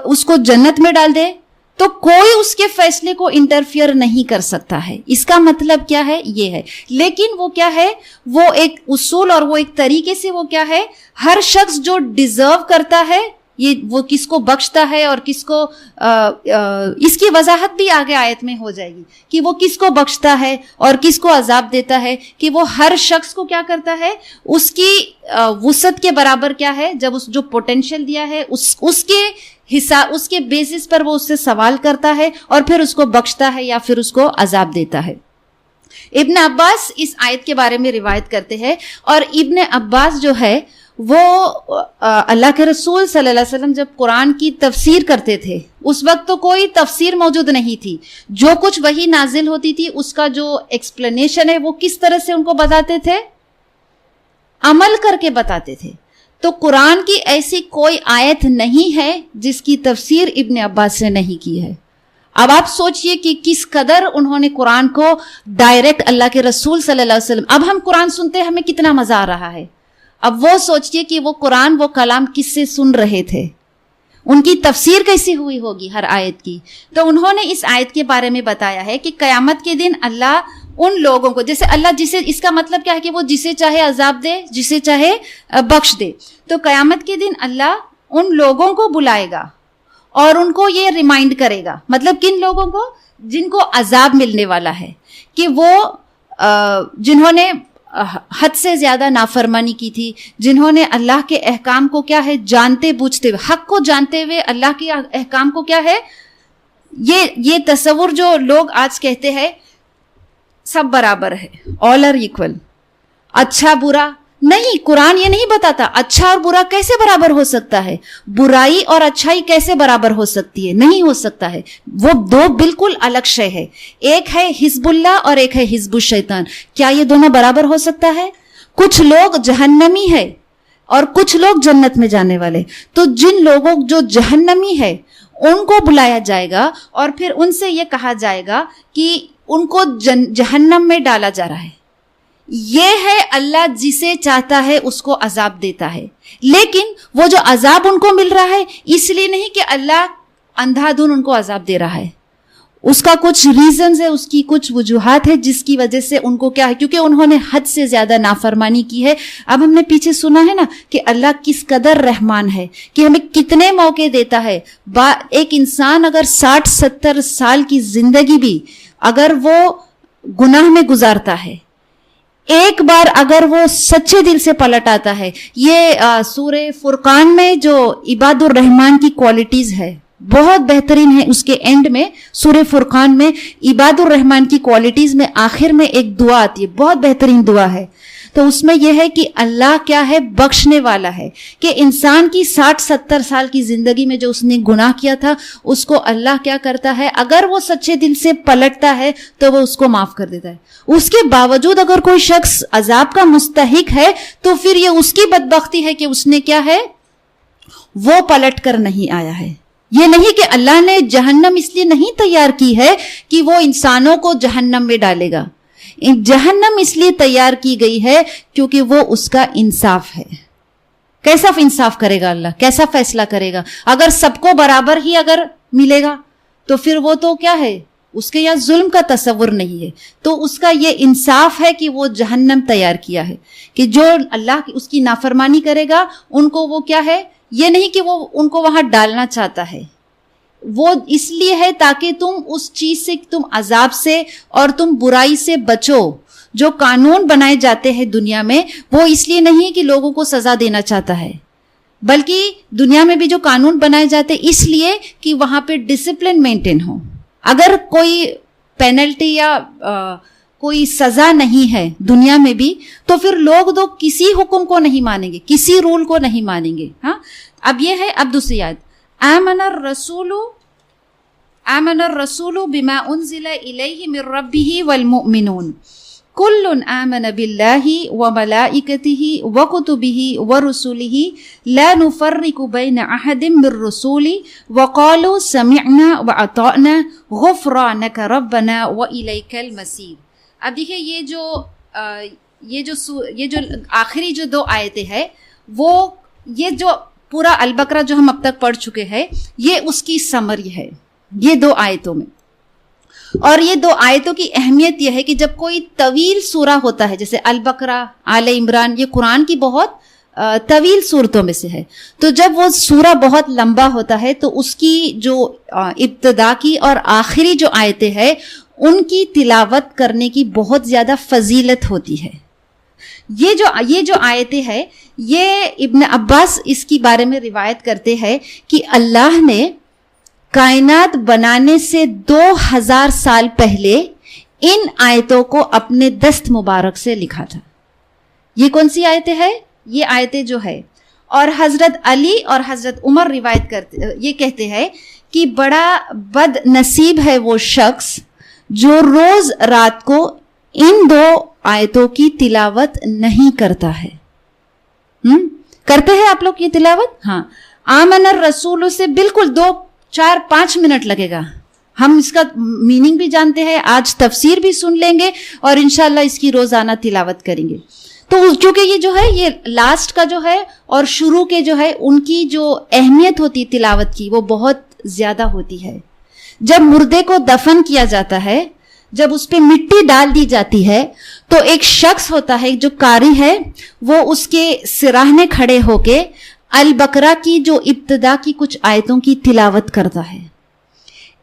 اس کو جنت میں ڈال دے تو کوئی اس کے فیصلے کو انٹرفیئر نہیں کر سکتا ہے. اس کا مطلب کیا ہے؟ یہ ہے. لیکن وہ کیا ہے؟ وہ ایک اصول اور وہ ایک طریقے سے وہ کیا ہے؟ ہر شخص جو ڈیزرو کرتا ہے، یہ وہ کس کو بخشتا ہے اور کس کو اس کی وضاحت بھی آگے آیت میں ہو جائے گی کہ وہ کس کو بخشتا ہے اور کس کو عذاب دیتا ہے، کہ وہ ہر شخص کو کیا کرتا ہے؟ اس کی وسعت کے برابر کیا ہے، جب اس جو پوٹینشیل دیا ہے اس کے حساب، اس کے بیسس پر وہ اس سے سوال کرتا ہے اور پھر اس کو بخشتا ہے یا پھر اس کو عذاب دیتا ہے. ابن عباس اس آیت کے بارے میں روایت کرتے ہیں، اور ابن عباس جو ہے وہ اللہ کے رسول صلی اللہ علیہ وسلم جب قرآن کی تفسیر کرتے تھے اس وقت تو کوئی تفسیر موجود نہیں تھی. جو کچھ وحی نازل ہوتی تھی اس کا جو ایکسپلینیشن ہے وہ کس طرح سے ان کو بتاتے تھے؟ عمل کر کے بتاتے تھے. تو قرآن کی ایسی کوئی آیت نہیں ہے جس کی تفسیر ابن عباس نے نہیں کی ہے. اب آپ سوچئے کہ کس قدر انہوں نے قرآن کو ڈائریکٹ اللہ کے رسول صلی اللہ علیہ وسلم. اب ہم قرآن سنتے ہمیں کتنا مزہ آ رہا ہے. اب وہ سوچئے کہ وہ قرآن، وہ کلام کس سے سن رہے تھے، ان کی تفسیر کیسی ہوئی ہوگی ہر آیت کی. تو انہوں نے اس آیت کے بارے میں بتایا ہے کہ قیامت کے دن اللہ ان لوگوں کو، جیسے اللہ جسے، اس کا مطلب کیا ہے کہ وہ جسے چاہے عذاب دے، جسے چاہے بخش دے. تو قیامت کے دن اللہ ان لوگوں کو بلائے گا اور ان کو یہ ریمائنڈ کرے گا. مطلب کن لوگوں کو؟ جن کو عذاب ملنے والا ہے، کہ وہ جنہوں نے حد سے زیادہ نافرمانی کی تھی، جنہوں نے اللہ کے احکام کو کیا ہے جانتے بوجھتے ہوئے، حق کو جانتے ہوئے اللہ کے احکام کو کیا ہے، یہ تصور جو لوگ آج کہتے ہیں سب برابر ہے، آل آر ایکول، اچھا برا نہیں. قرآن یہ نہیں بتاتا اچھا اور برا کیسے برابر ہو سکتا ہے، برائی اور اچھائی کیسے برابر ہو سکتی ہے، نہیں ہو سکتا ہے. وہ دو بالکل الگ شے ہے. ایک ہے حزب اللہ اور ایک ہے حزب الشیطان. کیا یہ دونوں برابر ہو سکتا ہے؟ کچھ لوگ جہنمی ہے اور کچھ لوگ جنت میں جانے والے. تو جن لوگوں جو جہنمی ہے ان کو بلایا جائے گا اور پھر ان سے یہ کہا جائے گا کہ ان کو جہنم میں ڈالا جا رہا ہے. یہ ہے اللہ جسے چاہتا ہے اس کو عذاب دیتا ہے. لیکن وہ جو عذاب ان کو مل رہا ہے اس لیے نہیں کہ اللہ اندھا دھن ان کو عذاب دے رہا ہے. اس کا کچھ ریزنز ہے, اس کی کچھ وجوہات ہے جس کی وجہ سے ان کو کیا ہے, کیونکہ انہوں نے حد سے زیادہ نافرمانی کی ہے. اب ہم نے پیچھے سنا ہے نا کہ اللہ کس قدر رحمان ہے, کہ ہمیں کتنے موقع دیتا ہے. ایک انسان اگر 60-70 سال کی زندگی بھی اگر وہ گناہ میں گزارتا ہے, ایک بار اگر وہ سچے دل سے پلٹ آتا ہے. یہ سورہ فرقان میں جو عباد الرحمن کی کوالٹیز ہے بہت بہترین ہے. اس کے اینڈ میں سورہ فرقان میں عباد الرحمن کی کوالٹیز میں آخر میں ایک دعا آتی ہے, بہت بہترین دعا ہے. تو اس میں یہ ہے کہ اللہ کیا ہے, بخشنے والا ہے. کہ انسان کی 60-70 سال کی زندگی میں جو اس نے گناہ کیا تھا اس کو اللہ کیا کرتا ہے, اگر وہ سچے دل سے پلٹتا ہے تو وہ اس کو معاف کر دیتا ہے. اس کے باوجود اگر کوئی شخص عذاب کا مستحق ہے تو پھر یہ اس کی بدبختی ہے کہ اس نے کیا ہے, وہ پلٹ کر نہیں آیا ہے. یہ نہیں کہ اللہ نے جہنم اس لیے نہیں تیار کی ہے کہ وہ انسانوں کو جہنم میں ڈالے گا. جہنم اس لیے تیار کی گئی ہے کیونکہ وہ اس کا انصاف ہے. کیسا انصاف کرے گا اللہ, کیسا فیصلہ کرے گا؟ اگر سب کو برابر ہی اگر ملے گا تو پھر وہ تو کیا ہے, اس کے یہاں ظلم کا تصور نہیں ہے. تو اس کا یہ انصاف ہے کہ وہ جہنم تیار کیا ہے کہ جو اللہ اس کی نافرمانی کرے گا ان کو وہ کیا ہے, یہ نہیں کہ وہ ان کو وہاں ڈالنا چاہتا ہے, وہ اس لیے ہے تاکہ تم اس چیز سے, تم عذاب سے اور تم برائی سے بچو. جو قانون بنائے جاتے ہیں دنیا میں وہ اس لیے نہیں کہ لوگوں کو سزا دینا چاہتا ہے, بلکہ دنیا میں بھی جو قانون بنائے جاتے ہیں اس لیے کہ وہاں پہ ڈسپلن مینٹین ہو. اگر کوئی پینلٹی یا کوئی سزا نہیں ہے دنیا میں بھی تو پھر لوگ تو کسی حکم کو نہیں مانیں گے, کسی رول کو نہیں مانیں گے. ہاں, اب یہ ہے, اب دوسری آیت, آمن الرسول بما انزل الیہ من ربہ والمؤمنون کل آمن باللہ وملائکتہ وکتبہ ورسلہ لا نفرق بین احد من رسولہ وقالوا سمعنا واطعنا غفرانک ربنا والیک المصیر. اب دیکھیں یہ جو آخری جو 2 آیتیں ہیں وہ یہ جو پورا البقرہ جو ہم اب تک پڑھ چکے ہیں یہ اس کی سمری ہے یہ 2 آیتوں میں. اور یہ 2 آیتوں کی اہمیت یہ ہے کہ جب کوئی طویل سورہ ہوتا ہے جیسے البقرہ, آل عمران, یہ قرآن کی بہت طویل صورتوں میں سے ہے, تو جب وہ سورہ بہت لمبا ہوتا ہے تو اس کی جو ابتدا کی اور آخری جو آیتیں ہیں ان کی تلاوت کرنے کی بہت زیادہ فضیلت ہوتی ہے. یہ جو آیتیں ہیں یہ ابن عباس اس کی بارے میں روایت کرتے ہیں کہ اللہ نے کائنات بنانے سے 2000 سال پہلے ان آیتوں کو اپنے دست مبارک سے لکھا تھا. یہ کون سی آیتیں ہیں؟ یہ آیتیں جو ہے, اور حضرت علی اور حضرت عمر روایت کرتے, یہ کہتے ہیں کہ بڑا بد نصیب ہے وہ شخص جو روز رات کو ان 2 آیتوں کی تلاوت نہیں کرتا ہے. کرتے ہیں آپ لوگ یہ تلاوت؟ ہاں. آمن الرسول سے بالکل 2-4-5 منٹ لگے گا, ہم اس کا میننگ بھی جانتے ہیں, آج تفسیر بھی سن لیں گے اور انشاءاللہ اس کی روزانہ تلاوت کریں گے. تو چونکہ یہ جو ہے یہ لاسٹ کا جو ہے اور شروع کے جو ہے ان کی جو اہمیت ہوتی تلاوت کی وہ بہت زیادہ ہوتی ہے. جب مردے کو دفن کیا جاتا ہے, جب اس پہ مٹی ڈال دی جاتی ہے تو ایک شخص ہوتا ہے جو قاری ہے, وہ اس کے سراہنے کھڑے ہو کے البقرہ کی جو ابتدا کی کچھ آیتوں کی تلاوت کرتا ہے.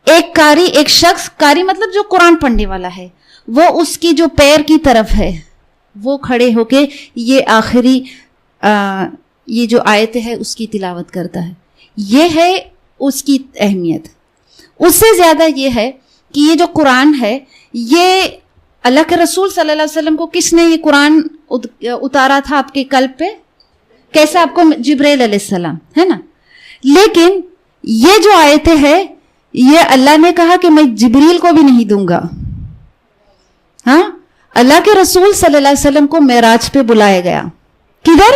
ایک قاری, ایک شخص, قاری مطلب جو قرآن پڑھنے والا ہے, وہ اس کی جو پیر کی طرف ہے وہ کھڑے ہو کے یہ آخری یہ جو آیت ہے اس کی تلاوت کرتا ہے. یہ ہے اس کی اہمیت. اس سے زیادہ یہ ہے کہ یہ جو قرآن ہے یہ اللہ کے رسول صلی اللہ علیہ وسلم کو کس نے یہ قرآن اتارا تھا آپ کے قلب پہ؟ کیسے؟ آپ کو جبرائیل علیہ السلام, ہے نا. لیکن یہ جو آیتیں ہیں یہ اللہ نے کہا کہ میں جبریل کو بھی نہیں دوں گا. ہاں, اللہ کے رسول صلی اللہ علیہ وسلم کو معراج پہ بلایا گیا. کدھر؟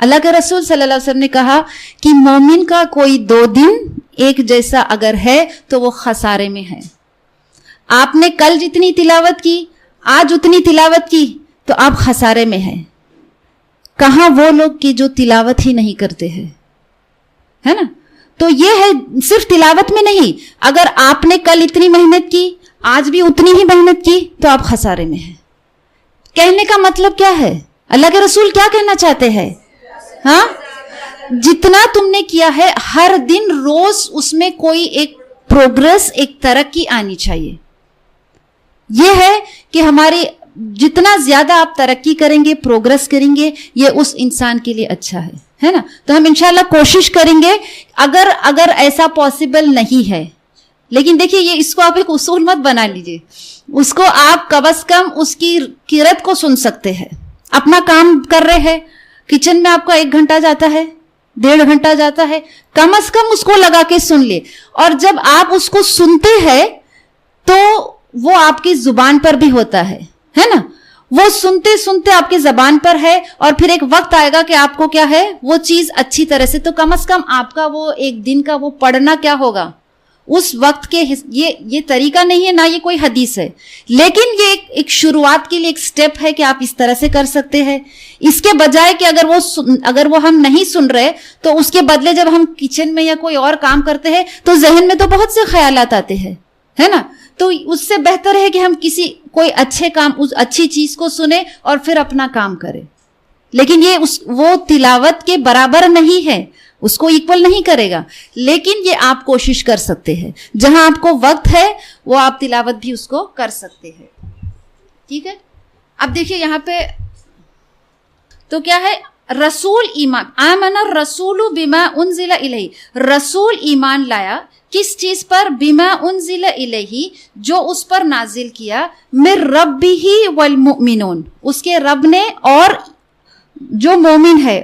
اللہ کے رسول صلی اللہ علیہ وسلم نے کہا کہ مومن کا کوئی 2 دن ایک جیسا اگر ہے تو وہ خسارے میں ہے. آپ نے کل جتنی تلاوت کی آج اتنی تلاوت کی تو آپ خسارے میں ہیں. کہاں وہ لوگ کہ جو تلاوت ہی نہیں کرتے ہیں, ہے نا. تو یہ ہے صرف تلاوت میں نہیں, اگر آپ نے کل اتنی محنت کی آج بھی اتنی ہی محنت کی تو آپ خسارے میں ہیں. کہنے کا مطلب کیا ہے؟ اللہ کے رسول کیا کہنا چاہتے ہیں؟ ہاں, جتنا تم نے کیا ہے ہر دن روز اس میں کوئی ایک پروگرس, ایک ترقی آنی چاہیے. یہ ہے کہ ہماری جتنا زیادہ آپ ترقی کریں گے, پروگرس کریں گے, یہ اس انسان کے لیے اچھا ہے نا. تو ہم انشاءاللہ کوشش کریں گے. اگر ایسا پاسبل نہیں ہے, لیکن دیکھیے یہ اس کو آپ ایک اصول مت بنا لیجئے, اس کو آپ کم از کم اس کی قرت کو سن سکتے ہیں. اپنا کام کر رہے ہیں, کچن میں آپ کا 1 گھنٹہ جاتا ہے, 1.5 گھنٹہ جاتا ہے, کم از کم اس کو لگا کے سن لے. اور جب آپ اس کو سنتے ہیں تو وہ آپ کی زبان پر بھی ہوتا ہے نا. وہ سنتے سنتے آپ کی زبان پر ہے, اور پھر ایک وقت آئے گا کہ آپ کو کیا ہے وہ چیز اچھی طرح سے, تو کم از کم آپ کا وہ 1 دن کا وہ پڑھنا کیا ہوگا اس وقت کے. یہ طریقہ نہیں ہے, نہ یہ کوئی حدیث ہے, لیکن یہ ایک شروعات کے لیے ایک سٹیپ ہے کہ آپ اس طرح سے کر سکتے ہیں. اس کے بجائے کہ اگر وہ ہم نہیں سن رہے تو اس کے بدلے جب ہم کچن میں یا کوئی اور کام کرتے ہیں تو ذہن میں تو بہت سے خیالات آتے ہیں, ہے نا. تو اس سے بہتر ہے کہ ہم کوئی اچھی چیز کو سنیں اور پھر اپنا کام کریں. لیکن یہ وہ تلاوت کے برابر نہیں ہے, اس کو ایکول نہیں کرے گا, لیکن یہ آپ کوشش کر سکتے ہیں. جہاں آپ کو وقت ہے وہ آپ تلاوت بھی اس کو کر سکتے ہیں. ٹھیک ہے. اب دیکھیے یہاں پہ تو کیا ہے, رسول ایمان, آمن الرسول بما انزل الیہ, رسول ایمان لایا کس چیز پر؟ بما انزل الیہ, جو اس پر نازل کیا, من ربہ والمؤمنون, اس کے رب نے اور جو مومن ہے.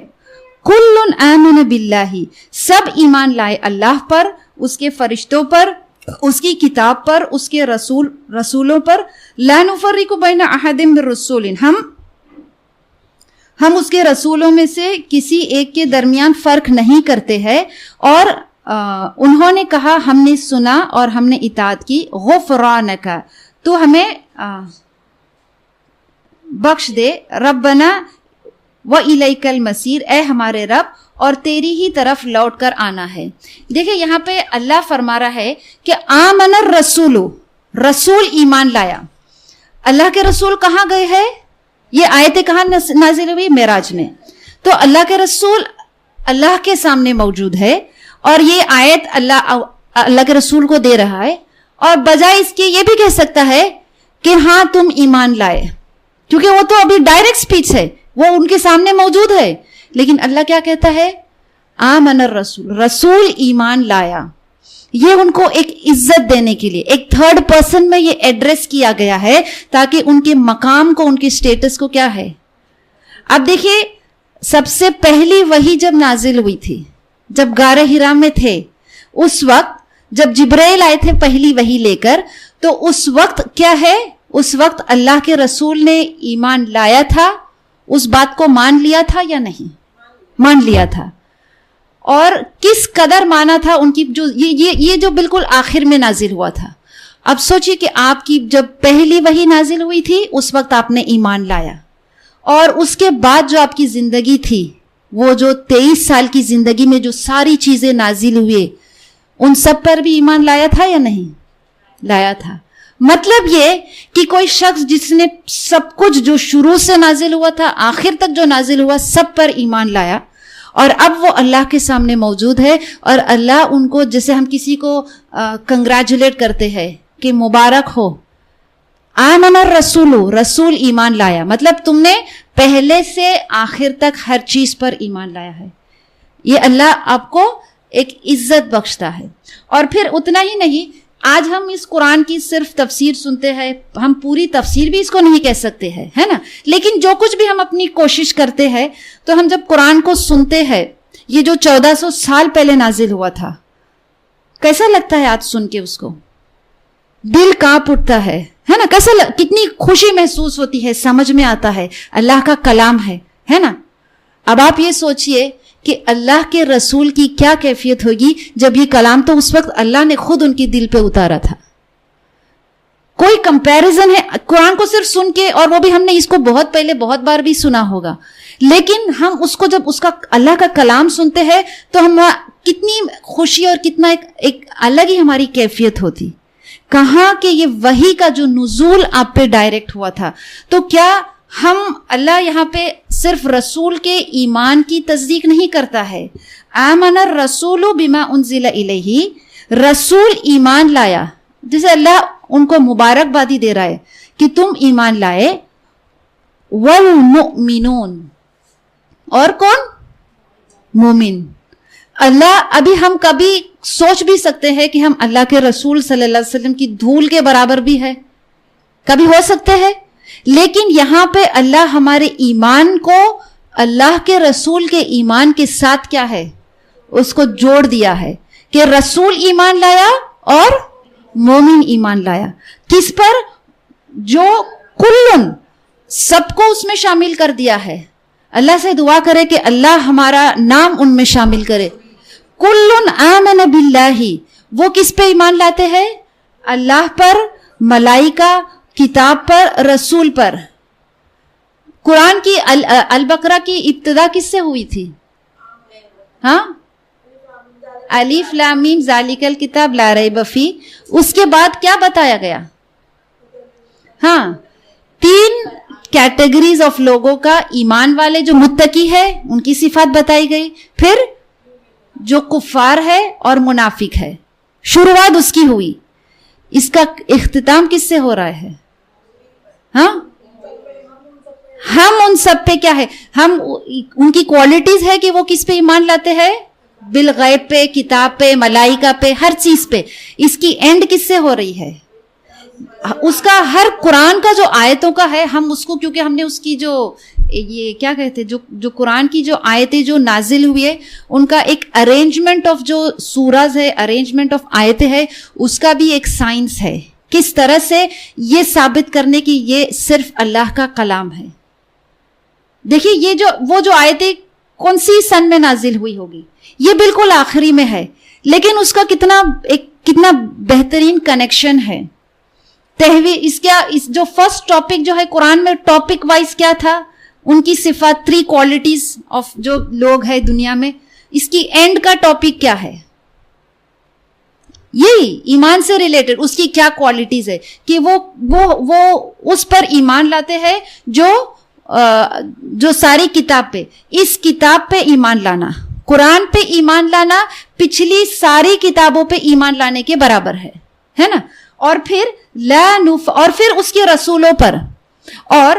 کل آمن باللہ, سب ایمان لائے اللہ پر, اس کے فرشتوں پر, اس کی کتاب پر, اس کے رسولوں پر. لا نفرق بین احد من رسول, ہم اس کے رسولوں میں سے کسی ایک کے درمیان فرق نہیں کرتے ہیں. اور انہوں نے کہا ہم نے سنا اور ہم نے اطاعت کی. غفرانک, تو ہمیں بخش دے. ربنا وَإِلَيْكَ الْمَصِيرُ, اے ہمارے رب اور تیری ہی طرف لوٹ کر آنا ہے. دیکھیں یہاں پہ اللہ فرما رہا ہے کہ آمن الرسول, رسول ایمان لایا. اللہ کے رسول کہاں گئے ہیں؟ یہ آیتیں کہاں نازل ہوئی؟ معراج میں. تو اللہ کے رسول اللہ کے سامنے موجود ہے, اور یہ آیت اللہ کے رسول کو دے رہا ہے, اور بجائے اس کے یہ بھی کہہ سکتا ہے کہ ہاں تم ایمان لائے, کیونکہ وہ تو ابھی ڈائریکٹ سپیچ ہے, وہ ان کے سامنے موجود ہے. لیکن اللہ کیا کہتا ہے؟ آمن الرسول, رسول ایمان لایا. یہ ان کو ایک عزت دینے کے لیے ایک 3rd پرسن میں یہ ایڈریس کیا گیا ہے, تاکہ ان کے مقام کو, ان کے سٹیٹس کو کیا ہے. اب دیکھیے سب سے پہلی وحی جب نازل ہوئی تھی, جب غار حرا میں تھے, اس وقت جب جبرائیل آئے تھے پہلی وحی لے کر, تو اس وقت کیا ہے, اس وقت اللہ کے رسول نے ایمان لایا تھا, اس بات کو مان لیا تھا یا نہیں؟ مان لیا تھا. اور کس قدر مانا تھا ان کی, جو یہ جو بالکل آخر میں نازل ہوا تھا. اب سوچئے کہ آپ کی جب پہلی وحی نازل ہوئی تھی اس وقت آپ نے ایمان لایا, اور اس کے بعد جو آپ کی زندگی تھی, وہ جو 23 سال کی زندگی میں جو ساری چیزیں نازل ہوئے, ان سب پر بھی ایمان لایا تھا یا نہیں؟ لایا تھا. مطلب یہ کہ کوئی شخص جس نے سب کچھ جو شروع سے نازل ہوا تھا آخر تک جو نازل ہوا سب پر ایمان لایا, اور اب وہ اللہ کے سامنے موجود ہے, اور اللہ ان کو, جیسے ہم کسی کو کنگریچولیٹ کرتے ہیں کہ مبارک ہو, آمن الرسول, رسول ایمان لایا, مطلب تم نے پہلے سے آخر تک ہر چیز پر ایمان لایا ہے. یہ اللہ آپ کو ایک عزت بخشتا ہے. اور پھر اتنا ہی نہیں, آج ہم اس قرآن کی صرف تفسیر سنتے ہیں, ہم پوری تفسیر بھی اس کو نہیں کہہ سکتے ہیں, ہے نا, لیکن جو کچھ بھی ہم اپنی کوشش کرتے ہیں, تو ہم جب قرآن کو سنتے ہیں, یہ جو 1400 سال پہلے نازل ہوا تھا, کیسا لگتا ہے آج سن کے؟ اس کو دل کانپ اٹھتا ہے نا, کتنی خوشی محسوس ہوتی ہے, سمجھ میں آتا ہے اللہ کا کلام ہے نا. اب آپ یہ سوچئے کہ اللہ کے رسول کی کیا کیفیت ہوگی جب یہ کلام تو اس وقت اللہ نے خود ان کی دل پہ اتارا تھا. کوئی کمپیریزن ہے قرآن کو صرف سن کے, اور وہ بھی ہم نے اس کو بہت پہلے بہت بار بھی سنا ہوگا, لیکن ہم اس کو جب اس کا اللہ کا کلام سنتے ہیں تو ہم کتنی خوشی اور کتنا ایک الگ ہی ہماری کیفیت ہوتی. کہاں کہ یہ وحی کا جو نزول آپ پہ ڈائریکٹ ہوا تھا. تو کیا ہم اللہ یہاں پہ صرف رسول کے ایمان کی تصدیق نہیں کرتا ہے, آمن الرسول بما انزل الیہ, رسول ایمان لایا, جسے اللہ ان کو مبارکبادی دے رہا ہے کہ تم ایمان لائے, والمؤمنون, اور کون؟ مومن. اللہ, ابھی ہم کبھی سوچ بھی سکتے ہیں کہ ہم اللہ کے رسول صلی اللہ علیہ وسلم کی دھول کے برابر بھی ہے, کبھی ہو سکتے ہیں, لیکن یہاں پہ اللہ ہمارے ایمان کو اللہ کے رسول کے ایمان کے ساتھ کیا ہے, اس کو جوڑ دیا ہے کہ رسول ایمان لایا اور مومن ایمان لایا. کس پر؟ جو کلن, سب کو اس میں شامل کر دیا ہے. اللہ سے دعا کرے کہ اللہ ہمارا نام ان میں شامل کرے. کلن آمن باللہ, وہ کس پہ ایمان لاتے ہیں؟ اللہ پر, ملائکہ, کتاب پر, رسول پر. قرآن کی البقرہ کی ابتدا کس سے ہوئی تھی؟ ہاں, الف لام میم ذالک الکتاب لا ریب فیہ. اس کے بعد کیا بتایا گیا؟ ہاں, 3 کیٹیگریز آف لوگوں کا, ایمان والے جو متقی ہے ان کی صفات بتائی گئی, پھر جو کفار ہے اور منافق ہے. شروعات اس کی ہوئی, اس کا اختتام کس سے ہو رہا ہے؟ ہاں, ہم ان سب پہ کیا ہے, ہم ان کی کوالٹیز ہے کہ وہ کس پہ ایمان لاتے ہیں؟ بالغیب پہ, کتاب پہ, ملائکہ پہ, ہر چیز پہ. اس کی اینڈ کس سے ہو رہی ہے؟ اس کا ہر قرآن کا جو آیتوں کا ہے, ہم اس کو, کیونکہ ہم نے اس کی جو یہ کیا کہتے جو قرآن کی جو آیتیں جو نازل ہوئی ہے ان کا ایک ارینجمنٹ آف جو سورز ہے, ارینجمنٹ آف آیتیں ہے, اس کا بھی ایک سائنس ہے. کس طرح سے یہ ثابت کرنے کی یہ صرف اللہ کا کلام ہے. دیکھیے یہ وہ جو آیتیں کون سی سن میں نازل ہوئی ہوگی, یہ بالکل آخری میں ہے, لیکن اس کا کتنا بہترین کنیکشن ہے. اس جو فرسٹ ٹاپک جو ہے قرآن میں ٹاپک وائز کیا تھا, ان کی صفات, 3 کوالٹیز آف جو لوگ ہے دنیا میں. اس کی اینڈ کا ٹاپک کیا ہے؟ یہی ایمان سے ریلیٹڈ اس کی کیا کوالٹیز ہے کہ وہ اس پر ایمان لاتے ہیں جو ساری کتاب پہ, اس کتاب پہ ایمان لانا, قرآن پہ ایمان لانا پچھلی ساری کتابوں پہ ایمان لانے کے برابر ہے نا. اور پھر اس کے رسولوں پر, اور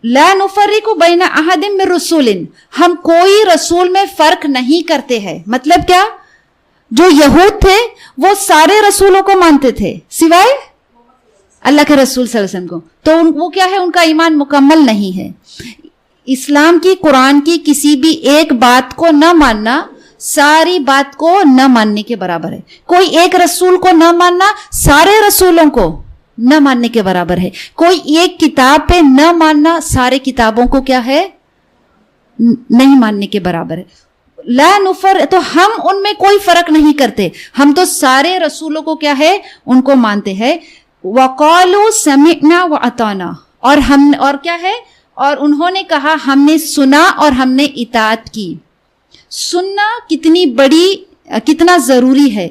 لا نفرق بین احد من رسول, ہم کوئی رسول میں فرق نہیں کرتے ہیں. مطلب کیا؟ جو یہود تھے وہ سارے رسولوں کو مانتے تھے سوائے اللہ کے رسول صلی اللہ علیہ وسلم کو, تو وہ کیا ہے, ان کا ایمان مکمل نہیں ہے. اسلام کی, قرآن کی کسی بھی ایک بات کو نہ ماننا ساری بات کو نہ ماننے کے برابر ہے. کوئی ایک رسول کو نہ ماننا سارے رسولوں کو نہ ماننے کے برابر ہے. کوئی ایک کتاب پہ نہ ماننا سارے کتابوں کو کیا ہے, نہیں ماننے کے برابر ہے. لا نفر, تو ہم ان میں کوئی فرق نہیں کرتے, ہم تو سارے رسولوں کو کیا ہے, ان کو مانتے ہیں. وقالوا سمعنا واطعنا, اور کیا ہے, اور انہوں نے کہا ہم نے سنا اور ہم نے اطاعت کی. سننا کتنا ضروری ہے.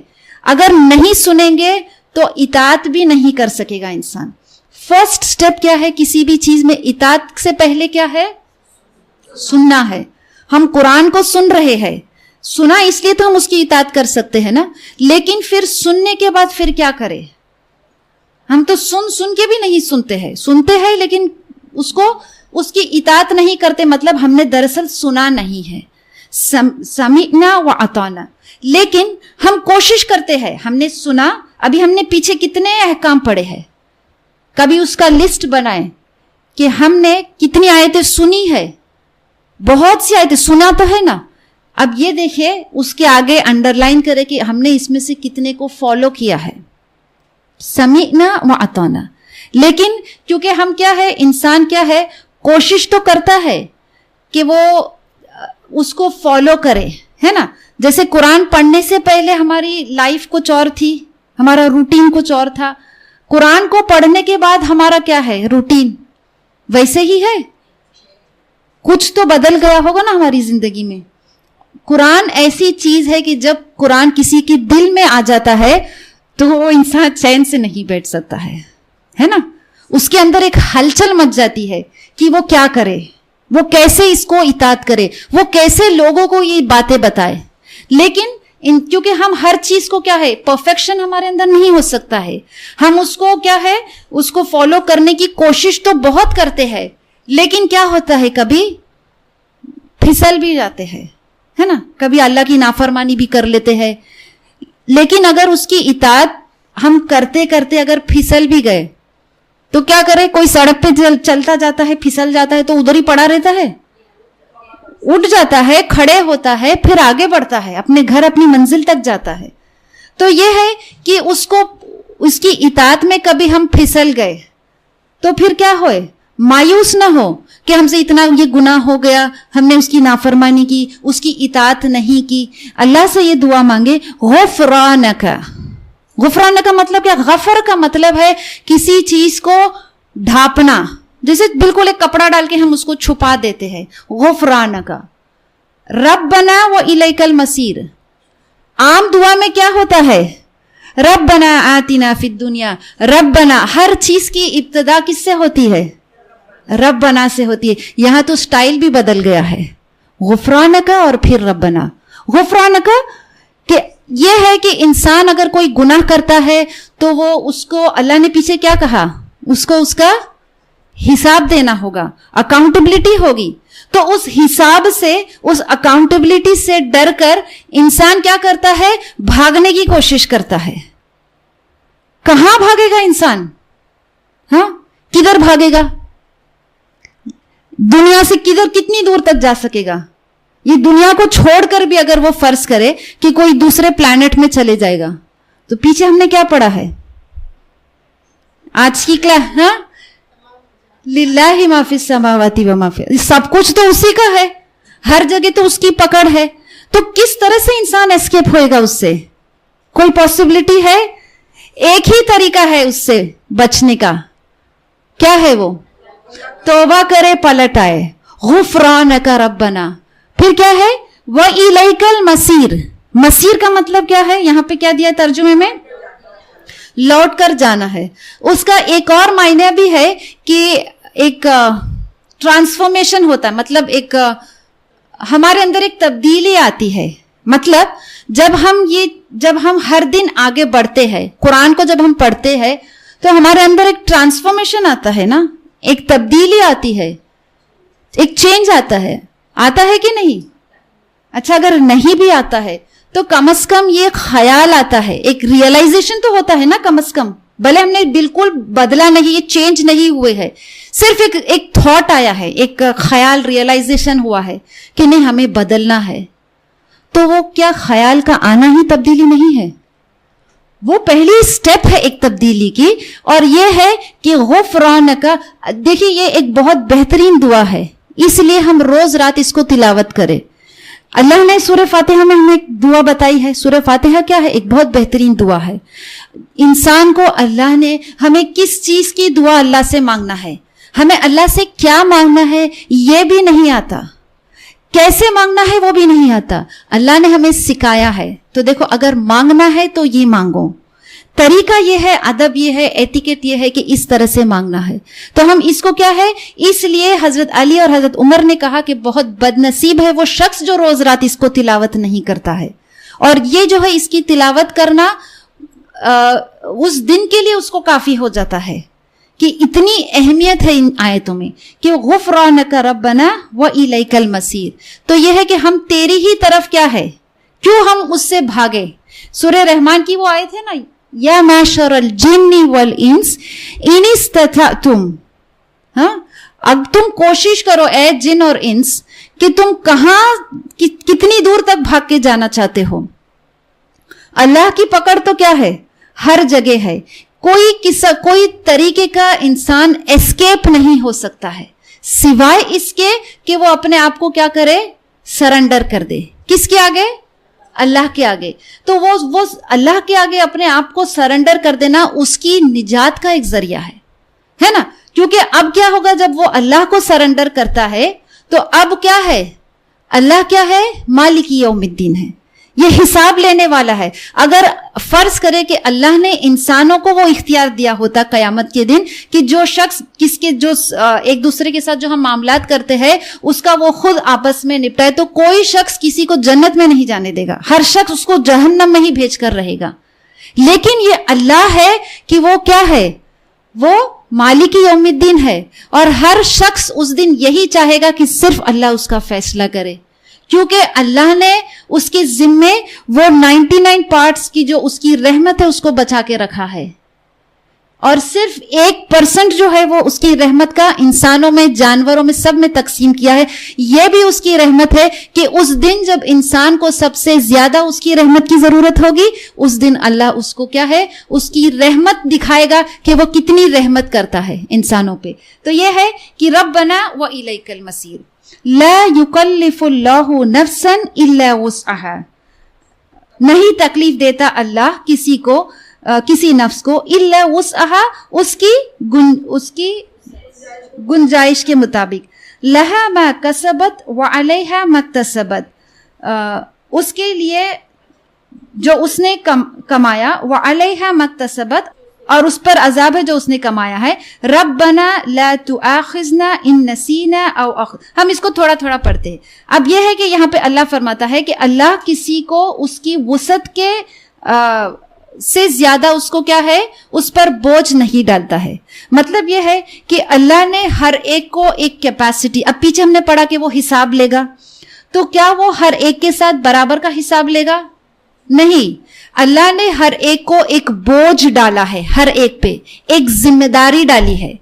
اگر نہیں سنیں گے تو اطاعت بھی نہیں کر سکے گا انسان. فرسٹ سٹیپ کیا ہے کسی بھی چیز میں؟ اطاعت سے پہلے کیا ہے؟ سننا ہے. ہم قرآن کو سن رہے ہیں, سنا اس لیے تو ہم اس کی اطاعت کر سکتے ہیں نا, لیکن پھر سننے کے بعد پھر کیا کرے؟ ہم تو سن کے بھی نہیں سنتے ہیں لیکن اس کی اطاعت نہیں کرتے. مطلب ہم نے دراصل سنا نہیں ہے. سمعنا واطعنا, لیکن ہم کوشش کرتے ہیں, ہم نے سنا, ابھی ہم نے پیچھے کتنے احکام پڑھے ہیں, کبھی اس کا لسٹ بنائیں کہ ہم نے کتنی آیتیں سنی ہے. بہت سی آیتیں سنا تو ہے نا. اب یہ دیکھیں اس کے آگے انڈر لائن کرے کہ ہم نے اس میں سے کتنے کو فالو کیا ہے. سمعنا واطعنا. لیکن کیونکہ ہم کیا ہے, انسان کیا ہے, کوشش تو کرتا ہے کہ وہ اس کو فالو کرے, ہے نا. جیسے قرآن پڑھنے سے پہلے ہماری لائف کچھ اور تھی, ہمارا روٹین کچھ اور تھا. قرآن کو پڑھنے کے بعد ہمارا کیا ہے روٹین, ویسے ہی ہے. کچھ تو بدل گیا ہوگا نا ہماری زندگی میں. قرآن ایسی چیز ہے کہ جب قرآن کسی کے دل میں آ جاتا ہے تو وہ انسان چین سے نہیں بیٹھ سکتا ہے نا. اس کے اندر ایک ہلچل مچ جاتی ہے کہ وہ کیا کرے, وہ کیسے اس کو اطاعت کرے, وہ کیسے لوگوں کو یہ باتیں بتائے. لیکن کیونکہ ہم ہر چیز کو کیا ہے, پرفیکشن ہمارے اندر نہیں ہو سکتا ہے. ہم اس کو کیا ہے, اس کو فالو کرنے کی کوشش تو بہت کرتے ہیں, لیکن کیا ہوتا ہے کبھی پھسل بھی جاتے ہیں, ہے نا. کبھی اللہ کی نافرمانی بھی کر لیتے ہیں. لیکن اگر اس کی اطاعت ہم کرتے کرتے اگر پھسل بھی گئے تو کیا کرے, کوئی سڑک پہ چلتا جاتا ہے, پھسل جاتا ہے تو ادھر ہی پڑا رہتا ہے, اٹھ جاتا ہے, کھڑے ہوتا ہے, پھر آگے بڑھتا ہے, اپنے گھر اپنی منزل تک جاتا ہے. تو یہ ہے کہ اس کی اطاعت میں کبھی ہم پھسل گئے تو پھر کیا ہوئے, مایوس نہ ہو کہ ہم سے اتنا یہ گناہ ہو گیا, ہم نے اس کی نافرمانی کی, اس کی اطاعت نہیں کی. اللہ سے یہ دعا مانگے, غفرانک. غفرانک کا مطلب کیا, غفر کا مطلب ہے کسی چیز کو ڈھانپنا, جیسے بالکل ایک کپڑا ڈال کے ہم اس کو چھپا دیتے ہیں. غفرانک. ربنا و الیک المصیر. عام دعا میں کیا ہوتا ہے, ربنا آتنا فی الدنیا. ربنا, ہر چیز کی ابتدا کس سے ہوتی ہے, ربنا سے ہوتی ہے. یہاں تو سٹائل بھی بدل گیا ہے, غفرانک اور پھر ربنا. غفرانک کہ یہ ہے کہ انسان اگر کوئی گناہ کرتا ہے تو وہ اس کو, اللہ نے پیچھے کیا کہا, اس کو اس کا حساب دینا ہوگا, اکاؤنٹیبلٹی ہوگی. تو اس حساب سے, اس اکاؤنٹیبلٹی سے ڈر کر انسان کیا کرتا ہے, بھاگنے کی کوشش کرتا ہے. کہاں بھاگے گا انسان, ہاں کدھر بھاگے گا, دنیا سے کتنی دور تک جا سکے گا. یہ دنیا کو چھوڑ کر بھی اگر وہ فرض کرے کہ کوئی دوسرے پلانٹ میں چلے جائے گا تو پیچھے ہم نے کیا پڑھا ہے آج کی کلاس, ہاں للہ ما فی السماوات و ما فی, سب کچھ تو اسی کا ہے, ہر جگہ تو اس کی پکڑ ہے. تو کس طرح سے انسان اسکیپ ہوئے گا اس سے, کوئی پاسبلٹی ہے؟ ایک ہی طریقہ ہے اس سے بچنے کا, کیا ہے وہ, توبہ کرے, پلٹ آئے. غفرانک ربنا. پھر کیا ہے, وَإِلَيْكَ الْمَصِيرُ. مصیر کا مطلب کیا ہے, یہاں پہ کیا دیا ترجمے میں, لوٹ کر جانا ہے. اس کا ایک اور معنی بھی ہے کہ ایک ٹرانسفارمیشن ہوتا ہے, مطلب ایک ہمارے اندر ایک تبدیلی آتی ہے. مطلب جب ہم ہر دن آگے بڑھتے ہیں, قرآن کو جب ہم پڑھتے ہیں تو ہمارے اندر ایک ٹرانسفارمیشن آتا ہے نا, ایک تبدیلی آتی ہے, ایک چینج آتا ہے کہ نہیں. اچھا اگر نہیں بھی آتا ہے تو کم از کم یہ خیال آتا ہے, ایک ریئلائزیشن تو ہوتا ہے نا کم از کم, بھلے ہم نے بالکل بدلا نہیں, یہ چینج نہیں ہوئے ہے, صرف ایک تھاٹ آیا ہے, ایک خیال, ریئلائزیشن ہوا ہے کہ نہیں ہمیں بدلنا ہے. تو وہ کیا خیال کا آنا ہی تبدیلی نہیں ہے, وہ پہلی سٹیپ ہے ایک تبدیلی کی. اور یہ ہے کہ غفرانک. دیکھیے یہ ایک بہت بہترین دعا ہے, اس لیے ہم روز رات اس کو تلاوت کریں. اللہ نے سورہ فاتحہ میں ہمیں ایک دعا بتائی ہے. سورہ فاتحہ کیا ہے, ایک بہت بہترین دعا ہے. انسان کو اللہ نے, ہمیں کس چیز کی دعا اللہ سے مانگنا ہے, ہمیں اللہ سے کیا مانگنا ہے یہ بھی نہیں آتا, کیسے مانگنا ہے وہ بھی نہیں آتا. اللہ نے ہمیں سکھایا ہے. تو دیکھو اگر مانگنا ہے تو یہ مانگو, طریقہ یہ ہے, ادب یہ ہے, ایٹیکیٹ یہ ہے کہ اس طرح سے مانگنا ہے. تو ہم اس کو کیا ہے, اس لیے حضرت علی اور حضرت عمر نے کہا کہ بہت بد نصیب ہے وہ شخص جو روز رات اس کو تلاوت نہیں کرتا ہے. اور یہ جو ہے اس کی تلاوت کرنا اس دن کے لیے اس کو کافی ہو جاتا ہے کہ اتنی اہمیت ہے ان آیتوں میں کہ غفرانک ربنا وإلیک المصیر. تو یہ ہے کہ ہم تیری ہی طرف کیا ہے, کیوں ہم اس سے بھاگے. سورہ رحمان کی وہ آیت ہے نا, یا معشر الجن والانس ان استطعتم, ہاں اب تم کوشش کرو اے جن اور انس کہ تم کہاں کتنی دور تک بھاگ کے جانا چاہتے ہو. اللہ کی پکڑ تو کیا ہے, ہر جگہ ہے. کوئی طریقے کا انسان اسکیپ نہیں ہو سکتا ہے سوائے اس کے کہ وہ اپنے آپ کو کیا کرے, سرنڈر کر دے. کس کے آگے؟ اللہ کے آگے. تو وہ اللہ کے آگے اپنے آپ کو سرنڈر کر دینا اس کی نجات کا ایک ذریعہ ہے نا. کیونکہ اب کیا ہوگا جب وہ اللہ کو سرنڈر کرتا ہے تو اب کیا ہے؟ اللہ کیا ہے؟ مالک یوم الدین ہے, یہ حساب لینے والا ہے. اگر فرض کرے کہ اللہ نے انسانوں کو وہ اختیار دیا ہوتا قیامت کے دن کہ جو شخص جو ایک دوسرے کے ساتھ جو ہم معاملات کرتے ہیں اس کا وہ خود آپس میں نپٹائے, تو کوئی شخص کسی کو جنت میں نہیں جانے دے گا, ہر شخص اس کو جہنم میں ہی بھیج کر رہے گا. لیکن یہ اللہ ہے کہ وہ کیا ہے؟ وہ مالک یوم الدین ہے, اور ہر شخص اس دن یہی چاہے گا کہ صرف اللہ اس کا فیصلہ کرے, کیونکہ اللہ نے اس کے ذمے وہ 99 پارٹس کی جو اس کی رحمت ہے اس کو بچا کے رکھا ہے, اور صرف 1% جو ہے وہ اس کی رحمت کا انسانوں میں, جانوروں میں, سب میں تقسیم کیا ہے. یہ بھی اس کی رحمت ہے کہ اس دن جب انسان کو سب سے زیادہ اس کی رحمت کی ضرورت ہوگی اس دن اللہ اس کو کیا ہے؟ اس کی رحمت دکھائے گا کہ وہ کتنی رحمت کرتا ہے انسانوں پہ. تو یہ ہے کہ ربنا وإلیک المصیر, لا یکلف اللہ نفسا الا وسعها, نہیں تکلیف دیتا اللہ کسی کو, کسی نفس کو, الا وسعها, اس کی گنجائش کے مطابق, لہا ما کسبت وعلیہا ما اکتسبت, اس کے لیے جو اس نے کمایا, وعلیہا ما اکتسبت, اور اس پر عذاب ہے جو اس نے کمایا ہے. ربنا لا تؤاخذنا ان نسینا او ہم اس کو تھوڑا تھوڑا پڑھتے ہیں. اب یہ ہے کہ یہاں پہ اللہ فرماتا ہے کہ اللہ کسی کو اس کی وسعت کے سے زیادہ اس کو کیا ہے؟ اس پر بوجھ نہیں ڈالتا ہے. مطلب یہ ہے کہ اللہ نے ہر ایک کو ایک کیپیسٹی, اب پیچھے ہم نے پڑھا کہ وہ حساب لے گا, تو کیا وہ ہر ایک کے ساتھ برابر کا حساب لے گا؟ نہیں. اللہ نے ہر ایک کو ایک بوجھ ڈالا ہے, ہر ایک پہ ایک ذمہ داری ڈالی ہے.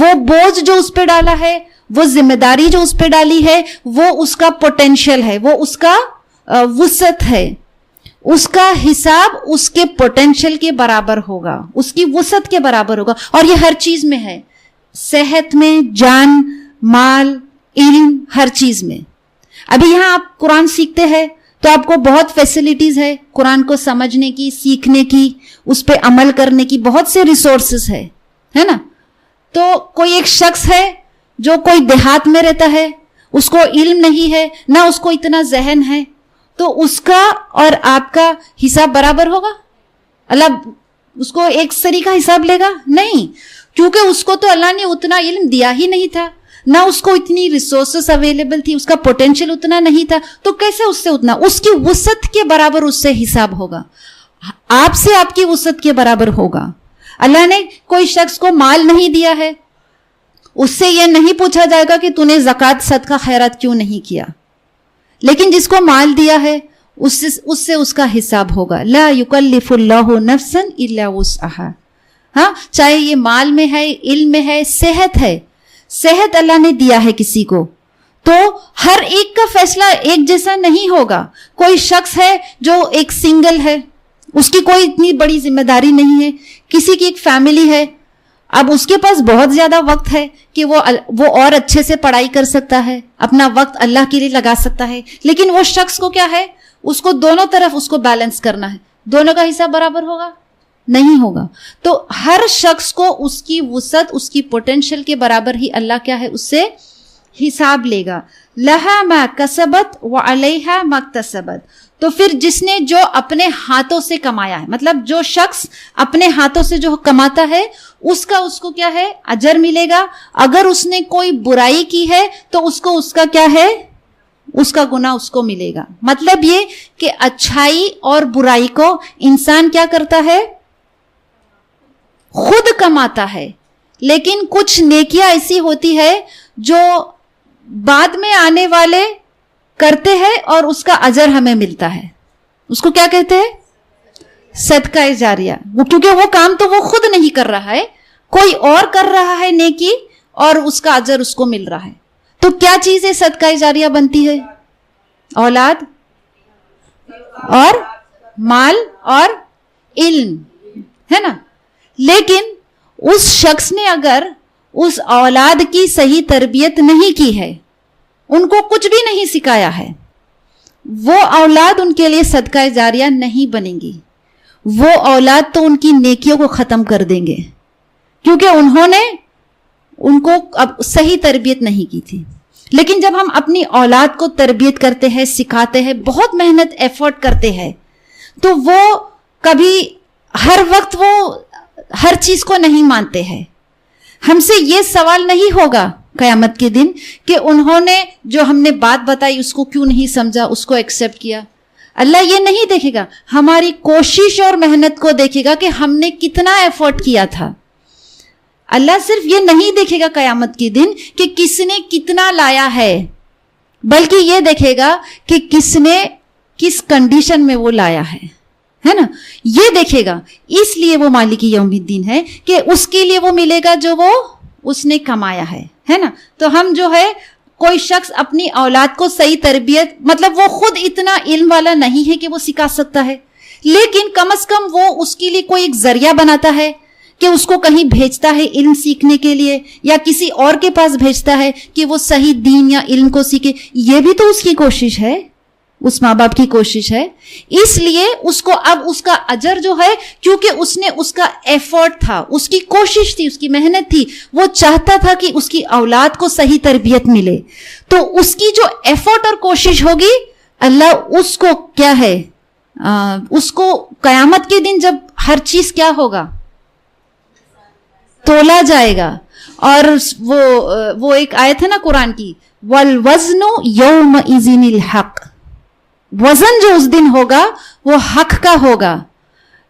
وہ بوجھ جو اس پہ ڈالا ہے, وہ ذمہ داری جو اس پہ ڈالی ہے, وہ اس کا پوٹینشیل ہے, وہ اس کا وسعت ہے. اس کا حساب اس کے پوٹینشیل کے برابر ہوگا, اس کی وسعت کے برابر ہوگا. اور یہ ہر چیز میں ہے, صحت میں, جان, مال, علم, ہر چیز میں. ابھی یہاں آپ قرآن سیکھتے ہیں تو آپ کو بہت فیسلٹیز ہے قرآن کو سمجھنے کی, سیکھنے کی, اس پہ عمل کرنے کی, بہت سے ریسورسز ہے نا. تو کوئی ایک شخص ہے جو کوئی دیہات میں رہتا ہے, اس کو علم نہیں ہے, نہ اس کو اتنا ذہن ہے, تو اس کا اور آپ کا حساب برابر ہوگا؟ اللہ اس کو ایک سری کا حساب لے گا؟ نہیں, کیونکہ اس کو تو اللہ نے اتنا علم دیا ہی نہیں تھا, نہ اس کو اتنی ریسورسز اویلیبل تھی, اس کا پوٹینشیل اتنا نہیں تھا, تو کیسے اس سے اتنا, اس کی وسعت کے برابر اس سے حساب ہوگا. آپ سے آپ کی وسعت کے برابر ہوگا. اللہ نے کوئی شخص کو مال نہیں دیا ہے, اس سے یہ نہیں پوچھا جائے گا کہ تو نے زکوٰۃ صدقہ خیرات کیوں نہیں کیا. لیکن جس کو مال دیا ہے اس سے اس کا حساب ہوگا. لا یکلف اللہ نفسا الا وسعها. ہاں, چاہے یہ مال میں ہے, علم میں ہے, صحت ہے, صحت اللہ نے دیا ہے کسی کو, تو ہر ایک کا فیصلہ ایک جیسا نہیں ہوگا. کوئی شخص ہے جو ایک سنگل ہے, اس کی کوئی اتنی بڑی ذمہ داری نہیں ہے, کسی کی ایک فیملی ہے, اب اس کے پاس بہت زیادہ وقت ہے کہ وہ اور اچھے سے پڑھائی کر سکتا ہے, اپنا وقت اللہ کے لیے لگا سکتا ہے. لیکن وہ شخص کو کیا ہے, اس کو دونوں طرف اس کو بیلنس کرنا ہے. دونوں کا حصہ برابر ہوگا؟ نہیں ہوگا. تو ہر شخص کو اس کی وسعت, اس کی پوٹینشیل کے برابر ہی اللہ کیا ہے, اس سے حساب لے گا. لہا ما کسبت وعلیہا ما اکتسبت. تو پھر جس نے جو اپنے ہاتھوں سے کمایا ہے, مطلب جو شخص اپنے ہاتھوں سے جو کماتا ہے اس کو کیا ہے, اجر ملے گا. اگر اس نے کوئی برائی کی ہے تو اس کا کیا ہے, اس کا گناہ اس کو ملے گا. مطلب یہ کہ اچھائی اور برائی کو انسان کیا کرتا ہے, خود کماتا ہے. لیکن کچھ نیکیاں ایسی ہوتی ہے جو بعد میں آنے والے کرتے ہیں اور اس کا اجر ہمیں ملتا ہے. اس کو کیا کہتے ہیں, صدقہ جاریہ. وہ کیونکہ وہ کام تو وہ خود نہیں کر رہا ہے, کوئی اور کر رہا ہے نیکی, اور اس کا اجر اس کو مل رہا ہے. تو کیا چیز ہے صدقہ جاریہ بنتی ہے؟ اولاد اور مال اور علم, ہے نا. لیکن اس شخص نے اگر اس اولاد کی صحیح تربیت نہیں کی ہے, ان کو کچھ بھی نہیں سکھایا ہے, وہ اولاد ان کے لیے صدقہ جاریہ نہیں بنیں گی، وہ اولاد تو ان کی نیکیوں کو ختم کر دیں گے، کیونکہ انہوں نے ان کو اب صحیح تربیت نہیں کی تھی۔ لیکن جب ہم اپنی اولاد کو تربیت کرتے ہیں، سکھاتے ہیں، بہت محنت ایفورٹ کرتے ہیں، تو وہ کبھی ہر وقت وہ ہر چیز کو نہیں مانتے ہیں۔ ہم سے یہ سوال نہیں ہوگا قیامت کے دن کہ انہوں نے جو ہم نے بات بتائی اس کو کیوں نہیں سمجھا، اس کو ایکسیپٹ کیا۔ اللہ یہ نہیں دیکھے گا، ہماری کوشش اور محنت کو دیکھے گا کہ ہم نے کتنا ایفورٹ کیا تھا۔ اللہ صرف یہ نہیں دیکھے گا قیامت کے دن کہ کس نے کتنا لایا ہے، بلکہ یہ دیکھے گا کہ کس نے کس کنڈیشن میں وہ لایا ہے نا، یہ دیکھے گا۔ اس لیے وہ مالک یوم الدین ہے کہ اس کے لیے وہ ملے گا جو وہ اس نے کمایا ہے نا۔ تو ہم جو ہے کوئی شخص اپنی اولاد کو صحیح تربیت، مطلب وہ خود اتنا علم والا نہیں ہے کہ وہ سکھا سکتا ہے، لیکن کم از کم وہ اس کے لیے کوئی ایک ذریعہ بناتا ہے کہ اس کو کہیں بھیجتا ہے علم سیکھنے کے لیے، یا کسی اور کے پاس بھیجتا ہے کہ وہ صحیح دین یا علم کو سیکھے۔ یہ بھی تو اس کی کوشش ہے، اس ماں باپ کی کوشش ہے۔ اس لیے اس کو اب اس کا اجر جو ہے، کیونکہ اس نے اس کا ایفورٹ تھا، اس کی کوشش تھی، اس کی محنت تھی، وہ چاہتا تھا کہ اس کی اولاد کو صحیح تربیت ملے، تو اس کی جو ایفورٹ اور کوشش ہوگی اللہ اس کو کیا ہے، اس کو قیامت کے دن جب ہر چیز کیا ہوگا، تولا جائے گا۔ اور وہ ایک آیت ہے نا قرآن کی، وَالْوَزْنُ يَوْمَئِذٍ الْحَقُّ، وزن جو اس دن ہوگا وہ حق کا ہوگا۔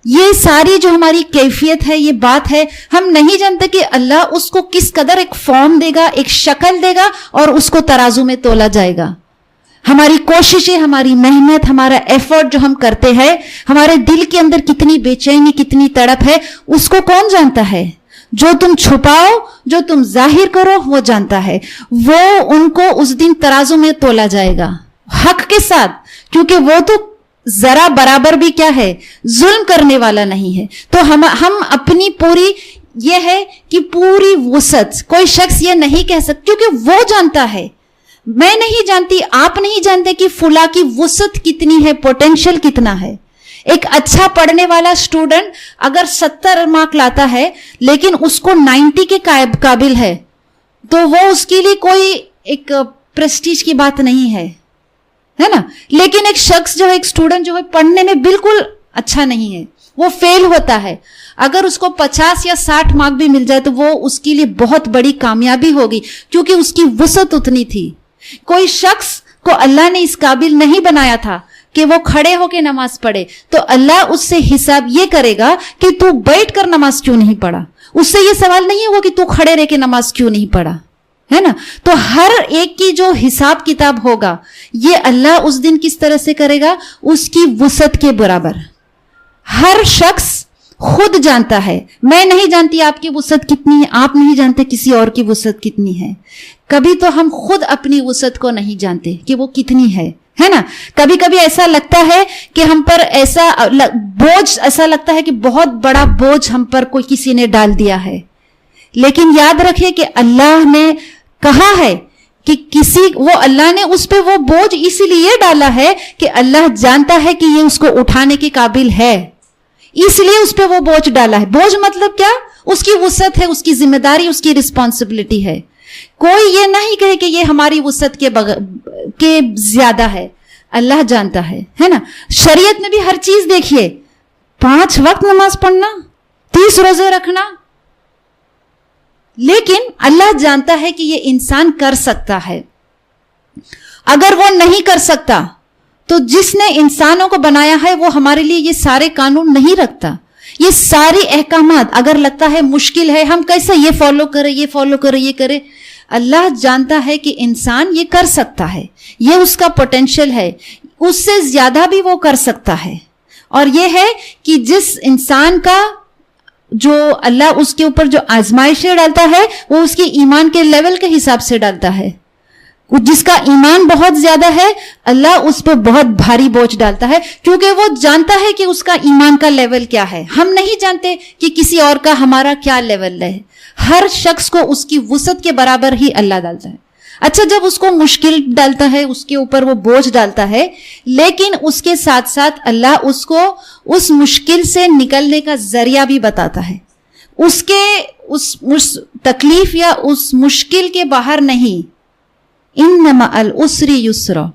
یہ ساری جو ہماری کیفیت ہے، یہ بات ہے، ہم نہیں جانتے کہ اللہ اس کو کس قدر ایک فارم دے گا، ایک شکل دے گا، اور اس کو ترازو میں تولا جائے گا۔ ہماری کوششیں، ہماری محنت، ہمارا ایفرٹ جو ہم کرتے ہیں، ہمارے دل کے اندر کتنی بے چینی، کتنی تڑپ ہے، اس کو کون جانتا ہے؟ جو تم چھپاؤ، جو تم ظاہر کرو، وہ جانتا ہے۔ وہ ان کو اس دن ترازو میں تولا جائے گا حق کے ساتھ، کیونکہ وہ تو ذرا برابر بھی کیا ہے، ظلم کرنے والا نہیں ہے۔ تو ہم اپنی پوری یہ ہے کہ پوری وسعت، کوئی شخص یہ نہیں کہہ سکتا، کیونکہ وہ جانتا ہے، میں نہیں جانتی، آپ نہیں جانتے کہ فلاں کی وسعت کتنی ہے، پوٹینشل کتنا ہے۔ ایک اچھا پڑھنے والا اسٹوڈنٹ اگر 70 مارک لاتا ہے لیکن اس کو 90 کے قابل ہے، تو وہ اس کے لیے کوئی ایک پریسٹیج کی بات نہیں ہے نا۔ لیکن ایک شخص جو ہے، ایک اسٹوڈنٹ جو ہے پڑھنے میں بالکل اچھا نہیں ہے، وہ فیل ہوتا ہے، اگر اس کو 50 یا 60 مارک بھی مل جائے تو وہ اس کے لیے بہت بڑی کامیابی ہوگی، کیونکہ اس کی وسعت اتنی تھی۔ کوئی شخص کو اللہ نے اس قابل نہیں بنایا تھا کہ وہ کھڑے ہو کے نماز پڑھے، تو اللہ اس سے حساب یہ کرے گا کہ تو بیٹھ کر نماز کیوں نہیں پڑھا۔ اس سے یہ سوال نہیں ہوگا کہ تو کھڑے رہ کے نماز کیوں نہیں پڑھا، ہے نا۔ تو ہر ایک کی جو حساب کتاب ہوگا، یہ اللہ اس دن کس طرح سے کرے گا، اس کی وسعت کے برابر۔ ہر شخص خود جانتا ہے، میں نہیں جانتی آپ کی وسعت کتنی ہے، آپ نہیں جانتے کسی اور کی وسعت کتنی ہے۔ کبھی تو ہم خود اپنی وسعت کو نہیں جانتے کہ وہ کتنی ہے نا۔ کبھی کبھی ایسا لگتا ہے کہ ہم پر ایسا بوجھ، ایسا لگتا ہے کہ بہت بڑا بوجھ ہم پر کوئی کسی نے ڈال دیا ہے، لیکن یاد رکھیں کہ اللہ نے کہا ہے کہ اللہ نے اس پہ وہ بوجھ اس لیے ڈالا ہے کہ اللہ جانتا ہے کہ یہ اس کو اٹھانے کے قابل ہے، اس لیے اس پہ وہ بوجھ ڈالا ہے۔ بوجھ مطلب کیا؟ اس کی وسعت ہے، اس کی ذمہ داری، اس کی رسپانسبلٹی ہے۔ کوئی یہ نہیں کہے کہ یہ ہماری وسعت کے زیادہ ہے، اللہ جانتا ہے نا۔ شریعت میں بھی ہر چیز دیکھیے، 5 وقت نماز پڑھنا، 30 روزے رکھنا، لیکن اللہ جانتا ہے کہ یہ انسان کر سکتا ہے۔ اگر وہ نہیں کر سکتا تو جس نے انسانوں کو بنایا ہے وہ ہمارے لیے یہ سارے قانون نہیں رکھتا، یہ ساری احکامات اگر لگتا ہے مشکل ہے، ہم کیسے یہ فالو کریں، یہ فالو کریں، یہ کریں۔ اللہ جانتا ہے کہ انسان یہ کر سکتا ہے، یہ اس کا پوٹینشل ہے، اس سے زیادہ بھی وہ کر سکتا ہے۔ اور یہ ہے کہ جس انسان کا جو اللہ اس کے اوپر جو آزمائشیں ڈالتا ہے وہ اس کے ایمان کے لیول کے حساب سے ڈالتا ہے۔ جس کا ایمان بہت زیادہ ہے اللہ اس پہ بہت بھاری بوجھ ڈالتا ہے، کیونکہ وہ جانتا ہے کہ اس کا ایمان کا لیول کیا ہے۔ ہم نہیں جانتے کہ کسی اور کا ہمارا کیا لیول ہے۔ ہر شخص کو اس کی وسعت کے برابر ہی اللہ ڈالتا ہے۔ اچھا جب اس کو مشکل ڈالتا ہے, اس کے اوپر وہ بوجھ ڈالتا ہے, لیکن اس کے ساتھ ساتھ اللہ اس کو اس مشکل سے نکلنے کا ذریعہ بھی بتاتا ہے. اس کے اس تکلیف یا اس مشکل کے باہر نہیں, ان مع العسر یسرا,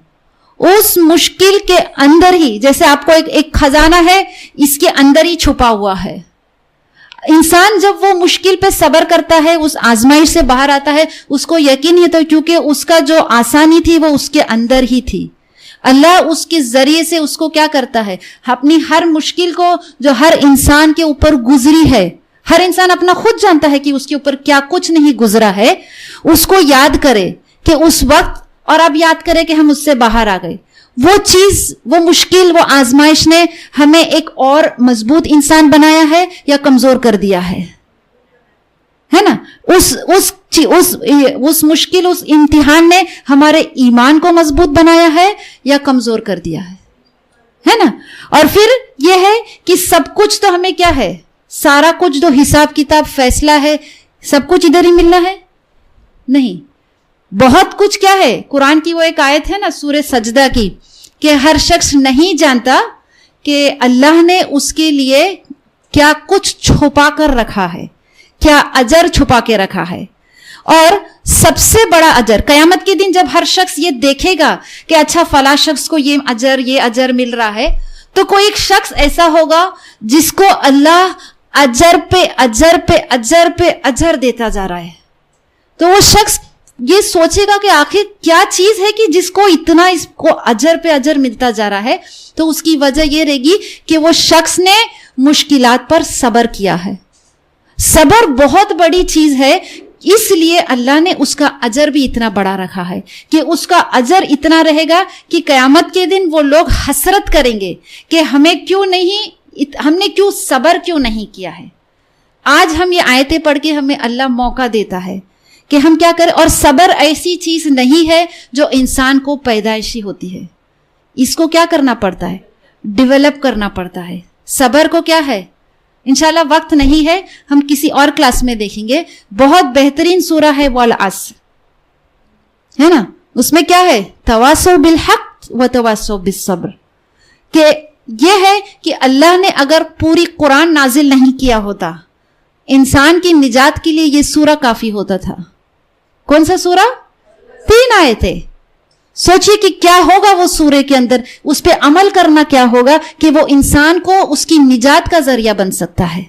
اس مشکل کے اندر ہی, جیسے آپ کو ایک خزانہ ہے, اس کے اندر ہی چھپا ہوا ہے. انسان جب وہ مشکل پہ صبر کرتا ہے, اس آزمائش سے باہر آتا ہے, اس کو یقین ہی تو کیونکہ اس کا جو آسانی تھی وہ اس کے اندر ہی تھی. اللہ اس کے ذریعے سے اس کو کیا کرتا ہے, اپنی ہر مشکل کو جو ہر انسان کے اوپر گزری ہے, ہر انسان اپنا خود جانتا ہے کہ اس کے اوپر کیا کچھ نہیں گزرا ہے, اس کو یاد کرے کہ اس وقت, اور اب یاد کرے کہ ہم اس سے باہر آ گئے. وہ چیز, وہ مشکل, وہ آزمائش نے ہمیں ایک اور مضبوط انسان بنایا ہے یا کمزور کر دیا ہے نا. اس مشکل, اس امتحان نے ہمارے ایمان کو مضبوط بنایا ہے یا کمزور کر دیا ہے نا. اور پھر یہ ہے کہ سب کچھ تو ہمیں کیا ہے, سارا کچھ جو حساب کتاب فیصلہ ہے, سب کچھ ادھر ہی ملنا ہے نہیں. بہت کچھ کیا ہے, قرآن کی وہ ایک آیت ہے نا سورہ سجدہ کی, کہ ہر شخص نہیں جانتا کہ اللہ نے اس کے لیے کیا کچھ چھپا کر رکھا ہے, کیا اجر چھپا کے رکھا ہے. اور سب سے بڑا اجر قیامت کے دن جب ہر شخص یہ دیکھے گا کہ اچھا فلاں شخص کو یہ اجر مل رہا ہے, تو کوئی ایک شخص ایسا ہوگا جس کو اللہ اجر پہ اجر پہ اجر پہ اجر دیتا جا رہا ہے. تو وہ شخص یہ سوچے گا کہ آخر کیا چیز ہے کہ جس کو اتنا اس کو اجر پہ اجر ملتا جا رہا ہے. تو اس کی وجہ یہ رہے گی کہ وہ شخص نے مشکلات پر صبر کیا ہے. صبر بہت بڑی چیز ہے, اس لیے اللہ نے اس کا اجر بھی اتنا بڑا رکھا ہے کہ اس کا اجر اتنا رہے گا کہ قیامت کے دن وہ لوگ حسرت کریں گے کہ ہم نے کیوں صبر کیوں نہیں کیا ہے. آج ہم یہ آیتیں پڑھ کے ہمیں اللہ موقع دیتا ہے کہ ہم کیا کریں. اور صبر ایسی چیز نہیں ہے جو انسان کو پیدائشی ہوتی ہے, اس کو کیا کرنا پڑتا ہے, ڈیولپ کرنا پڑتا ہے. صبر کو کیا ہے, انشاءاللہ وقت نہیں ہے, ہم کسی اور کلاس میں دیکھیں گے. بہت بہترین سورہ ہے والعصر, ہے نا. اس میں کیا ہے, تواصوا بالحق و تواصوا بالصبر, کہ یہ ہے کہ اللہ نے اگر پوری قرآن نازل نہیں کیا ہوتا, انسان کی نجات کے لیے یہ سورہ کافی ہوتا تھا. کون سا سورہ, 3 آیتیں. سوچئے کہ کیا ہوگا وہ سورے کے اندر, اس پہ عمل کرنا کیا ہوگا کہ وہ انسان کو اس کی نجات کا ذریعہ بن سکتا ہے.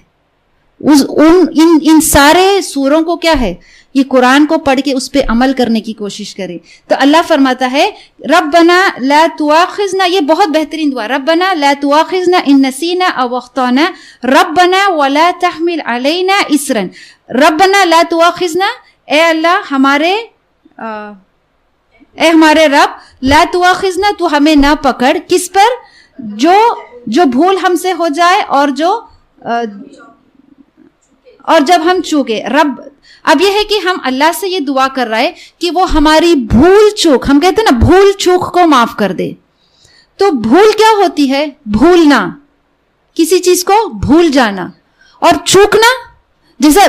ان سارے سوروں کو کیا ہے, یہ قرآن کو پڑھ کے اس پہ عمل کرنے کی کوشش کریں. تو اللہ فرماتا ہے ربنا لا تواخذنا, یہ بہت بہترین دعا, ربنا لا تواخذنا ان نسینا او اخطانا ربنا ولا تحمل علینا اسرا. ربنا لا تواخذنا, اے اللہ اے ہمارے رب, لا تواخذنا, تو ہمیں نہ پکڑ, کس پر, جو بھول ہم سے ہو جائے اور جب ہم چوکے. رب, اب یہ ہے کہ ہم اللہ سے یہ دعا کر رہے کہ وہ ہماری بھول چوک, ہم کہتے ہیں نا بھول چوک کو معاف کر دے. تو بھول کیا ہوتی ہے, بھولنا, کسی چیز کو بھول جانا. اور چوکنا, جیسے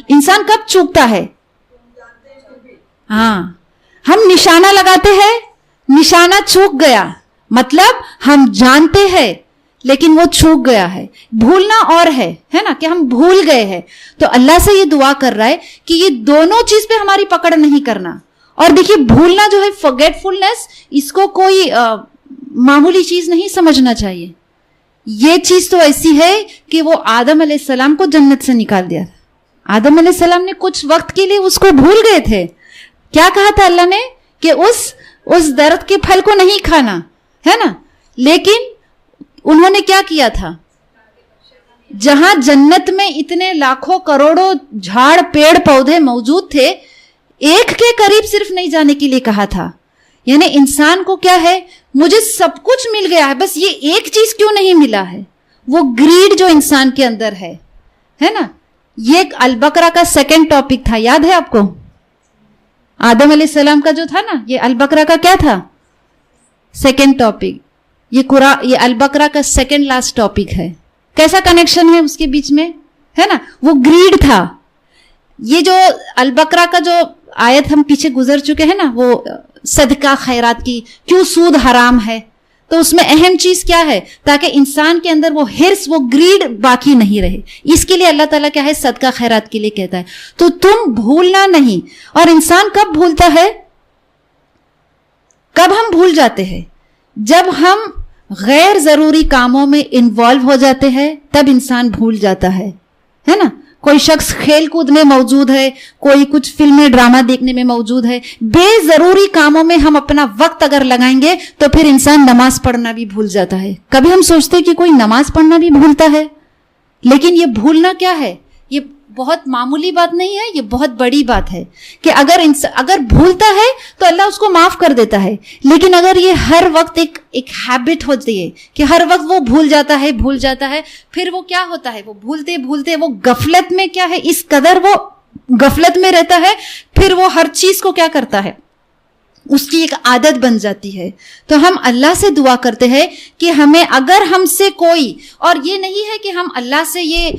انسان کب چوکتا ہے, ہاں ہم نشانہ لگاتے ہیں, نشانہ چوک گیا, مطلب ہم جانتے ہیں لیکن وہ چوک گیا ہے. بھولنا اور ہے نا, کہ ہم بھول گئے ہیں. تو اللہ سے یہ دعا کر رہا ہے کہ یہ دونوں چیز پہ ہماری پکڑ نہیں کرنا. اور دیکھیے بھولنا جو ہے, forgetfulness, اس کو کوئی معمولی چیز نہیں سمجھنا چاہیے. یہ چیز تو ایسی ہے کہ وہ آدم علیہ السلام کو جنت سے نکال دیا. آدم علیہ السلام نے کچھ وقت کے لیے اس کو بھول گئے تھے. کیا کہا تھا اللہ نے کہ اس درخت کے پھل کو نہیں کھانا, ہے نا. لیکن انہوں نے کیا کیا تھا, جہاں جنت میں اتنے لاکھوں کروڑوں جھاڑ پیڑ پودے موجود تھے, ایک کے قریب صرف نہیں جانے کے لیے کہا تھا. یعنی انسان کو کیا ہے, مجھے سب کچھ مل گیا ہے, بس یہ ایک چیز کیوں نہیں ملا ہے, وہ گریڈ جو انسان کے اندر ہے نا. یہ البقرہ کا 2nd ٹاپک تھا, یاد ہے آپ کو. آدم علیہ السلام کا جو تھا نا, یہ البقرہ کا کیا تھا, 2nd ٹاپک. یہ البقرہ کا 2nd لاسٹ ٹاپک ہے. کیسا کنیکشن ہے اس کے بیچ میں, ہے نا. وہ گریڈ تھا. یہ جو البقرہ کا جو آیت ہم پیچھے گزر چکے ہیں نا, وہ صدقہ خیرات کی, کیوں سود حرام ہے, تو اس میں اہم چیز کیا ہے, تاکہ انسان کے اندر وہ ہرس, وہ گریڈ باقی نہیں رہے. اس کے لیے اللہ تعالیٰ کیا ہے, صدقہ خیرات کے لیے کہتا ہے. تو تم بھولنا نہیں. اور انسان کب بھولتا ہے, کب ہم بھول جاتے ہیں, جب ہم غیر ضروری کاموں میں انوالو ہو جاتے ہیں, تب انسان بھول جاتا ہے نا. کوئی شخص کھیل کود میں موجود ہے, کوئی کچھ فلمیں ڈرامہ دیکھنے میں موجود ہے, بے ضروری کاموں میں ہم اپنا وقت اگر لگائیں گے تو پھر انسان نماز پڑھنا بھی بھول جاتا ہے. کبھی ہم سوچتے ہیں کہ کوئی نماز پڑھنا بھی بھولتا ہے, لیکن یہ بھولنا کیا ہے, یہ بہت معمولی بات نہیں ہے, یہ بہت بڑی بات ہے کہ اگر بھولتا ہے تو اللہ اس کو معاف کر دیتا ہے. لیکن اگر یہ ہر وقت ایک ہیبٹ ہوتی ہے کہ ہر وقت وہ بھول جاتا ہے, پھر وہ کیا ہوتا ہے, وہ بھولتے وہ غفلت میں کیا ہے, اس قدر وہ غفلت میں رہتا ہے, پھر وہ ہر چیز کو کیا کرتا ہے, اس کی ایک عادت بن جاتی ہے. تو ہم اللہ سے دعا کرتے ہیں کہ ہمیں, اگر ہم سے کوئی, اور یہ نہیں ہے کہ ہم اللہ سے یہ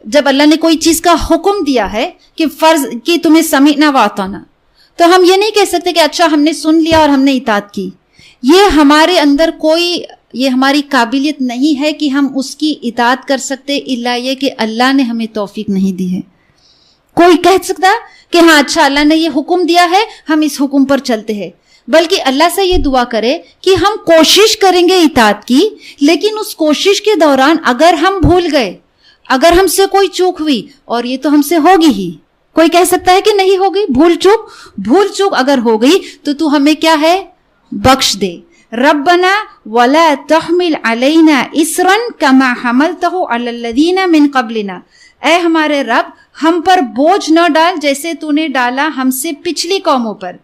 جب اللہ نے کوئی چیز کا حکم دیا ہے کہ فرض کہ تمہیں سمعنا و اطعنا, تو ہم یہ نہیں کہہ سکتے کہ اچھا ہم نے سن لیا اور ہم نے اطاعت کی. یہ ہمارے اندر یہ ہماری قابلیت نہیں ہے کہ ہم اس کی اطاعت کر سکتے, الا یہ کہ اللہ نے ہمیں توفیق نہیں دی ہے. کوئی کہہ سکتا کہ ہاں اچھا اللہ نے یہ حکم دیا ہے, ہم اس حکم پر چلتے ہیں, بلکہ اللہ سے یہ دعا کرے کہ ہم کوشش کریں گے اطاعت کی, لیکن اس کوشش کے دوران اگر ہم بھول گئے, اگر ہم سے کوئی چوک ہوئی, اور یہ تو ہم سے ہوگی ہی, کوئی کہہ سکتا ہے کہ نہیں ہوگی, بھول چوک اگر ہو گئی تو ہمیں کیا ہے, بخش دے. ربنا ولا تحمل علینا اسرا کما حملته علی الذین من قبلنا, اے ہمارے رب ہم پر بوجھ نہ ڈال جیسے تو نے ڈالا ہم سے پچھلی قوموں پر,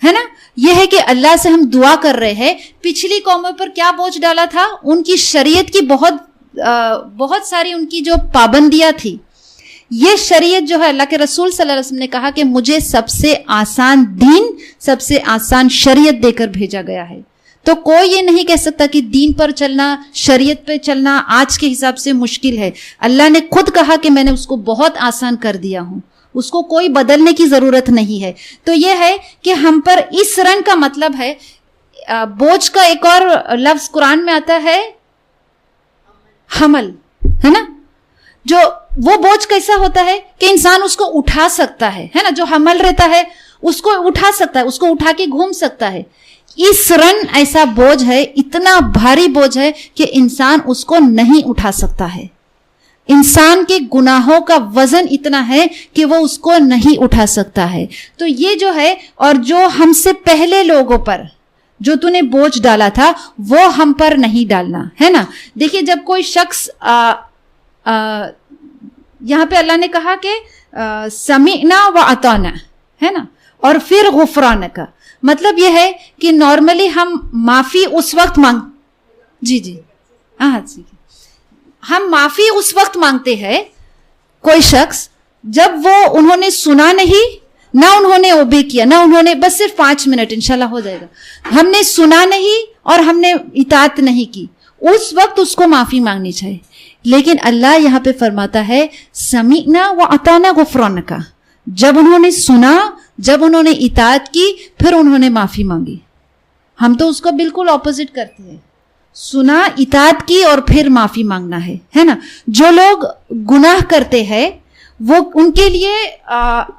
ہے نا. یہ ہے کہ اللہ سے ہم دعا کر رہے ہیں, پچھلی قوموں پر کیا بوجھ ڈالا تھا, ان کی شریعت کی بہت ساری ان کی جو پابندیاں تھی. یہ شریعت جو ہے, اللہ کے رسول صلی اللہ علیہ وسلم نے کہا کہ مجھے سب سے آسان دین, سب سے آسان شریعت دے کر بھیجا گیا ہے. تو کوئی یہ نہیں کہہ سکتا کہ دین پر چلنا, شریعت پہ چلنا آج کے حساب سے مشکل ہے. اللہ نے خود کہا کہ میں نے اس کو بہت آسان کر دیا ہوں, اس کو کوئی بدلنے کی ضرورت نہیں ہے. تو یہ ہے کہ ہم پر اس رنگ کا مطلب ہے, بوجھ کا ایک اور لفظ قرآن میں آتا ہے حمل, ہے نا. جو وہ بوجھ کیسا ہوتا ہے کہ انسان اس کو اٹھا سکتا ہے نا, جو حمل رہتا ہے اس کو اٹھا سکتا ہے, اس کو اٹھا کے گھوم سکتا ہے. اس رن ایسا بوجھ ہے, اتنا بھاری بوجھ ہے کہ انسان اس کو نہیں اٹھا سکتا ہے. انسان کے گناہوں کا وزن اتنا ہے کہ وہ اس کو نہیں اٹھا سکتا ہے. تو یہ جو ہے, اور جو ہم سے پہلے لوگوں پر جو تو نے بوجھ ڈالا تھا وہ ہم پر نہیں ڈالنا, ہے نا. دیکھیے جب کوئی شخص یہاں پہ اللہ نے کہا کہ سمعنا و اطعنا, ہے نا, اور پھر غفرانک, مطلب یہ ہے کہ نارملی ہم معافی اس وقت ہم معافی اس وقت مانگتے ہیں, کوئی شخص جب انہوں نے سنا نہیں, نہ انہوں نے اوبے کیا, نہ انہوں نے, بس صرف 5 منٹ انشاءاللہ ہو جائے گا, ہم نے سنا نہیں اور ہم نے اطاعت نہیں کی, اس وقت اس کو معافی مانگنی چاہیے. لیکن اللہ یہاں پہ فرماتا ہے سمعنا و اطعنا غفرانک, جب انہوں نے سنا, جب انہوں نے اطاعت کی, پھر انہوں نے معافی مانگی. ہم تو اس کو بالکل اپوزٹ کرتے ہیں, سنا, اطاعت کی اور پھر معافی مانگنا ہے نا. جو لوگ گناہ کرتے ہیں وہ ان کے لیے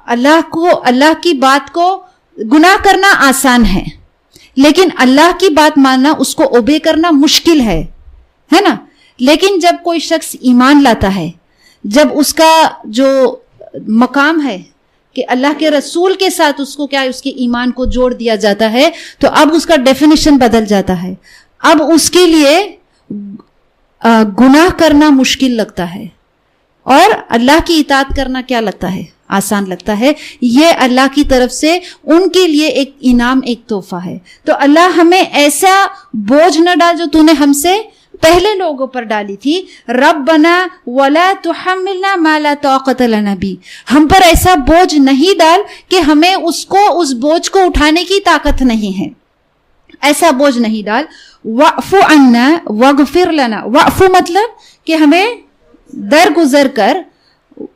اللہ کی بات کو, گناہ کرنا آسان ہے, لیکن اللہ کی بات ماننا, اس کو اوبے کرنا مشکل ہے نا. لیکن جب کوئی شخص ایمان لاتا ہے, جب اس کا جو مقام ہے کہ اللہ کے رسول کے ساتھ اس کو کیا, اس کے ایمان کو جوڑ دیا جاتا ہے, تو اب اس کا ڈیفینیشن بدل جاتا ہے. اب اس کے لیے گناہ کرنا مشکل لگتا ہے, اور اللہ کی اطاعت کرنا کیا لگتا ہے, آسان لگتا ہے. یہ اللہ کی طرف سے ان کے لیے ایک انعام, ایک تحفہ ہے. تو اللہ ہمیں ایسا بوجھ نہ ڈال جو تو نے ہم سے پہلے لوگوں پر ڈالی تھی. ربنا ولا تحملنا ما لا طاقت لنا به, ہم پر ایسا بوجھ نہیں ڈال کہ ہمیں اس بوجھ کو اٹھانے کی طاقت نہیں ہے, ایسا بوجھ نہیں ڈال. واعف عنا واغفر لنا, واعف مطلب کہ ہمیں درگزر کر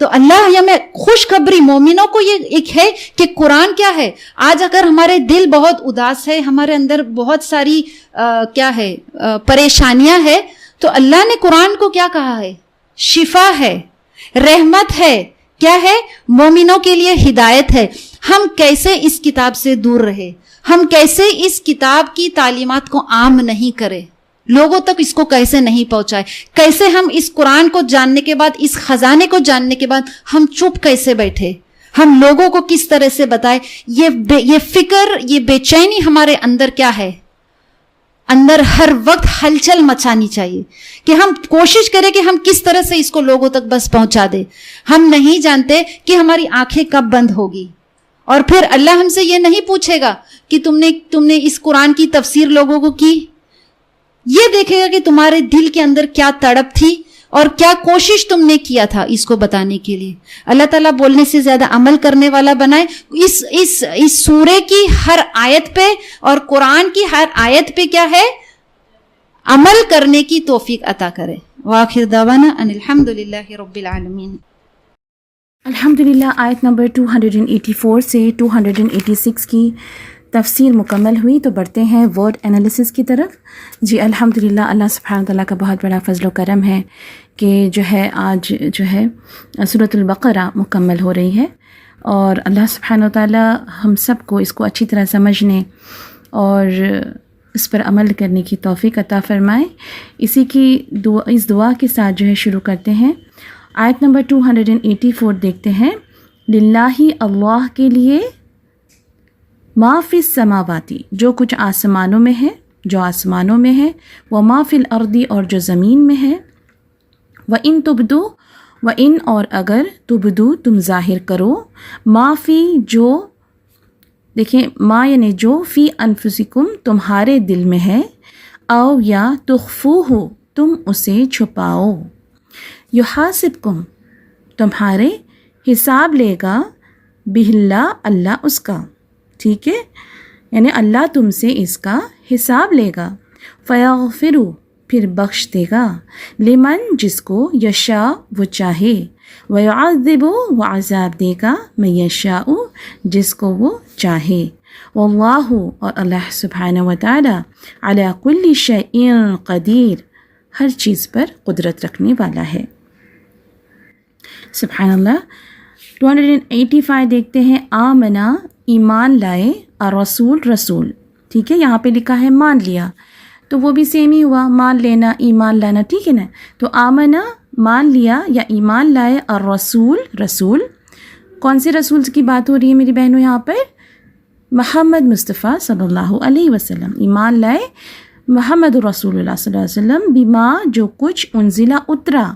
تو اللہ ہمیں خوشخبری مومنوں کو یہ ایک ہے کہ قرآن کیا ہے. آج اگر ہمارے دل بہت اداس ہے, ہمارے اندر بہت ساری کیا ہے پریشانیاں ہے, تو اللہ نے قرآن کو کیا کہا ہے؟ شفا ہے, رحمت ہے, کیا ہے؟ مومنوں کے لیے ہدایت ہے. ہم کیسے اس کتاب سے دور رہے, ہم کیسے اس کتاب کی تعلیمات کو عام نہیں کرے, لوگوں تک اس کو کیسے نہیں پہنچائے, کیسے ہم اس قرآن کو جاننے کے بعد, اس خزانے کو جاننے کے بعد ہم چپ کیسے بیٹھے, ہم لوگوں کو کس طرح سے بتائے. یہ فکر, یہ بے چینی ہمارے اندر کیا ہے, اندر ہر وقت ہلچل مچانی چاہیے کہ ہم کوشش کریں کہ ہم کس طرح سے اس کو لوگوں تک بس پہنچا دیں. ہم نہیں جانتے کہ ہماری آنکھیں کب بند ہوگی, اور پھر اللہ ہم سے یہ نہیں پوچھے گا کہ تم نے اس قرآن کی تفسیر لوگوں کو کی. یہ دیکھے گا کہ تمہارے دل کے اندر کیا تڑپ تھی اور کیا کوشش تم نے کیا تھا اس کو بتانے کے لیے. اللہ تعالیٰ بولنے سے زیادہ عمل کرنے والا بنائے. اس سورے کی ہر آیت پہ اور قرآن کی ہر آیت پہ کیا ہے, عمل کرنے کی توفیق عطا کرے. وآخر دعوانا ان الحمدللہ رب العالمین. الحمدللہ. آیت نمبر 284 سے 286 کی تفسیر مکمل ہوئی. تو بڑھتے ہیں ورڈ انالیسس کی طرف. جی الحمدللہ, اللہ سبحانہ تعالیٰ کا بہت بڑا فضل و کرم ہے کہ جو ہے آج جو ہے سورۃ البقرہ مکمل ہو رہی ہے, اور اللہ سبحانہ تعالیٰ ہم سب کو اس کو اچھی طرح سمجھنے اور اس پر عمل کرنے کی توفیق عطا فرمائے. اسی کی اس دعا کے ساتھ جو ہے شروع کرتے ہیں. آیت نمبر 284 دیکھتے ہیں. للہ, اللہ کے لیے, ما فی السماواتی, جو کچھ آسمانوں میں ہے, جو آسمانوں میں ہے, و ما فی الارض, اور جو زمین میں ہے, و ان تبدو, و ان, اور اگر, تبدو, تم ظاہر کرو, ما فی, جو, دیکھیں ما یعنی جو, فی انفسکم, تمہارے دل میں ہے, او یا تخفوہ, تم اسے چھپاؤ, یحاسبکم, تمہارے حساب لے گا, بہلا, اللہ اس کا, ٹھیک ہے, یعنی اللہ تم سے اس کا حساب لے گا. فیغفرو, پھر بخش دے گا, لمن, جس کو, یشاء, وہ چاہے, ویعذب, وہ عذاب دے گا, من یشاء, جس کو وہ چاہے. واللہ, اور اللہ سبحانہ وتعالی, علی کل شیء قدیر, ہر چیز پر قدرت رکھنے والا ہے. سبحان اللہ. 285 دیکھتے ہیں. آمنا, ایمان لائے, الرسول, رسول, ٹھیک ہے, یہاں پہ لکھا ہے مان لیا, تو وہ بھی سیم ہی ہوا, مان لینا, ایمان لانا, ٹھیک ہے نا. تو آمنا, مان لیا یا ایمان لائے, الرسول, رسول. کون سے رسول کی بات ہو رہی ہے میری بہنوں یہاں پر؟ محمد مصطفیٰ صلی اللہ علیہ وسلم. ایمان لائے محمد رسول اللہ صلی اللہ علیہ وسلم, بما, جو کچھ, انزلہ, اترا,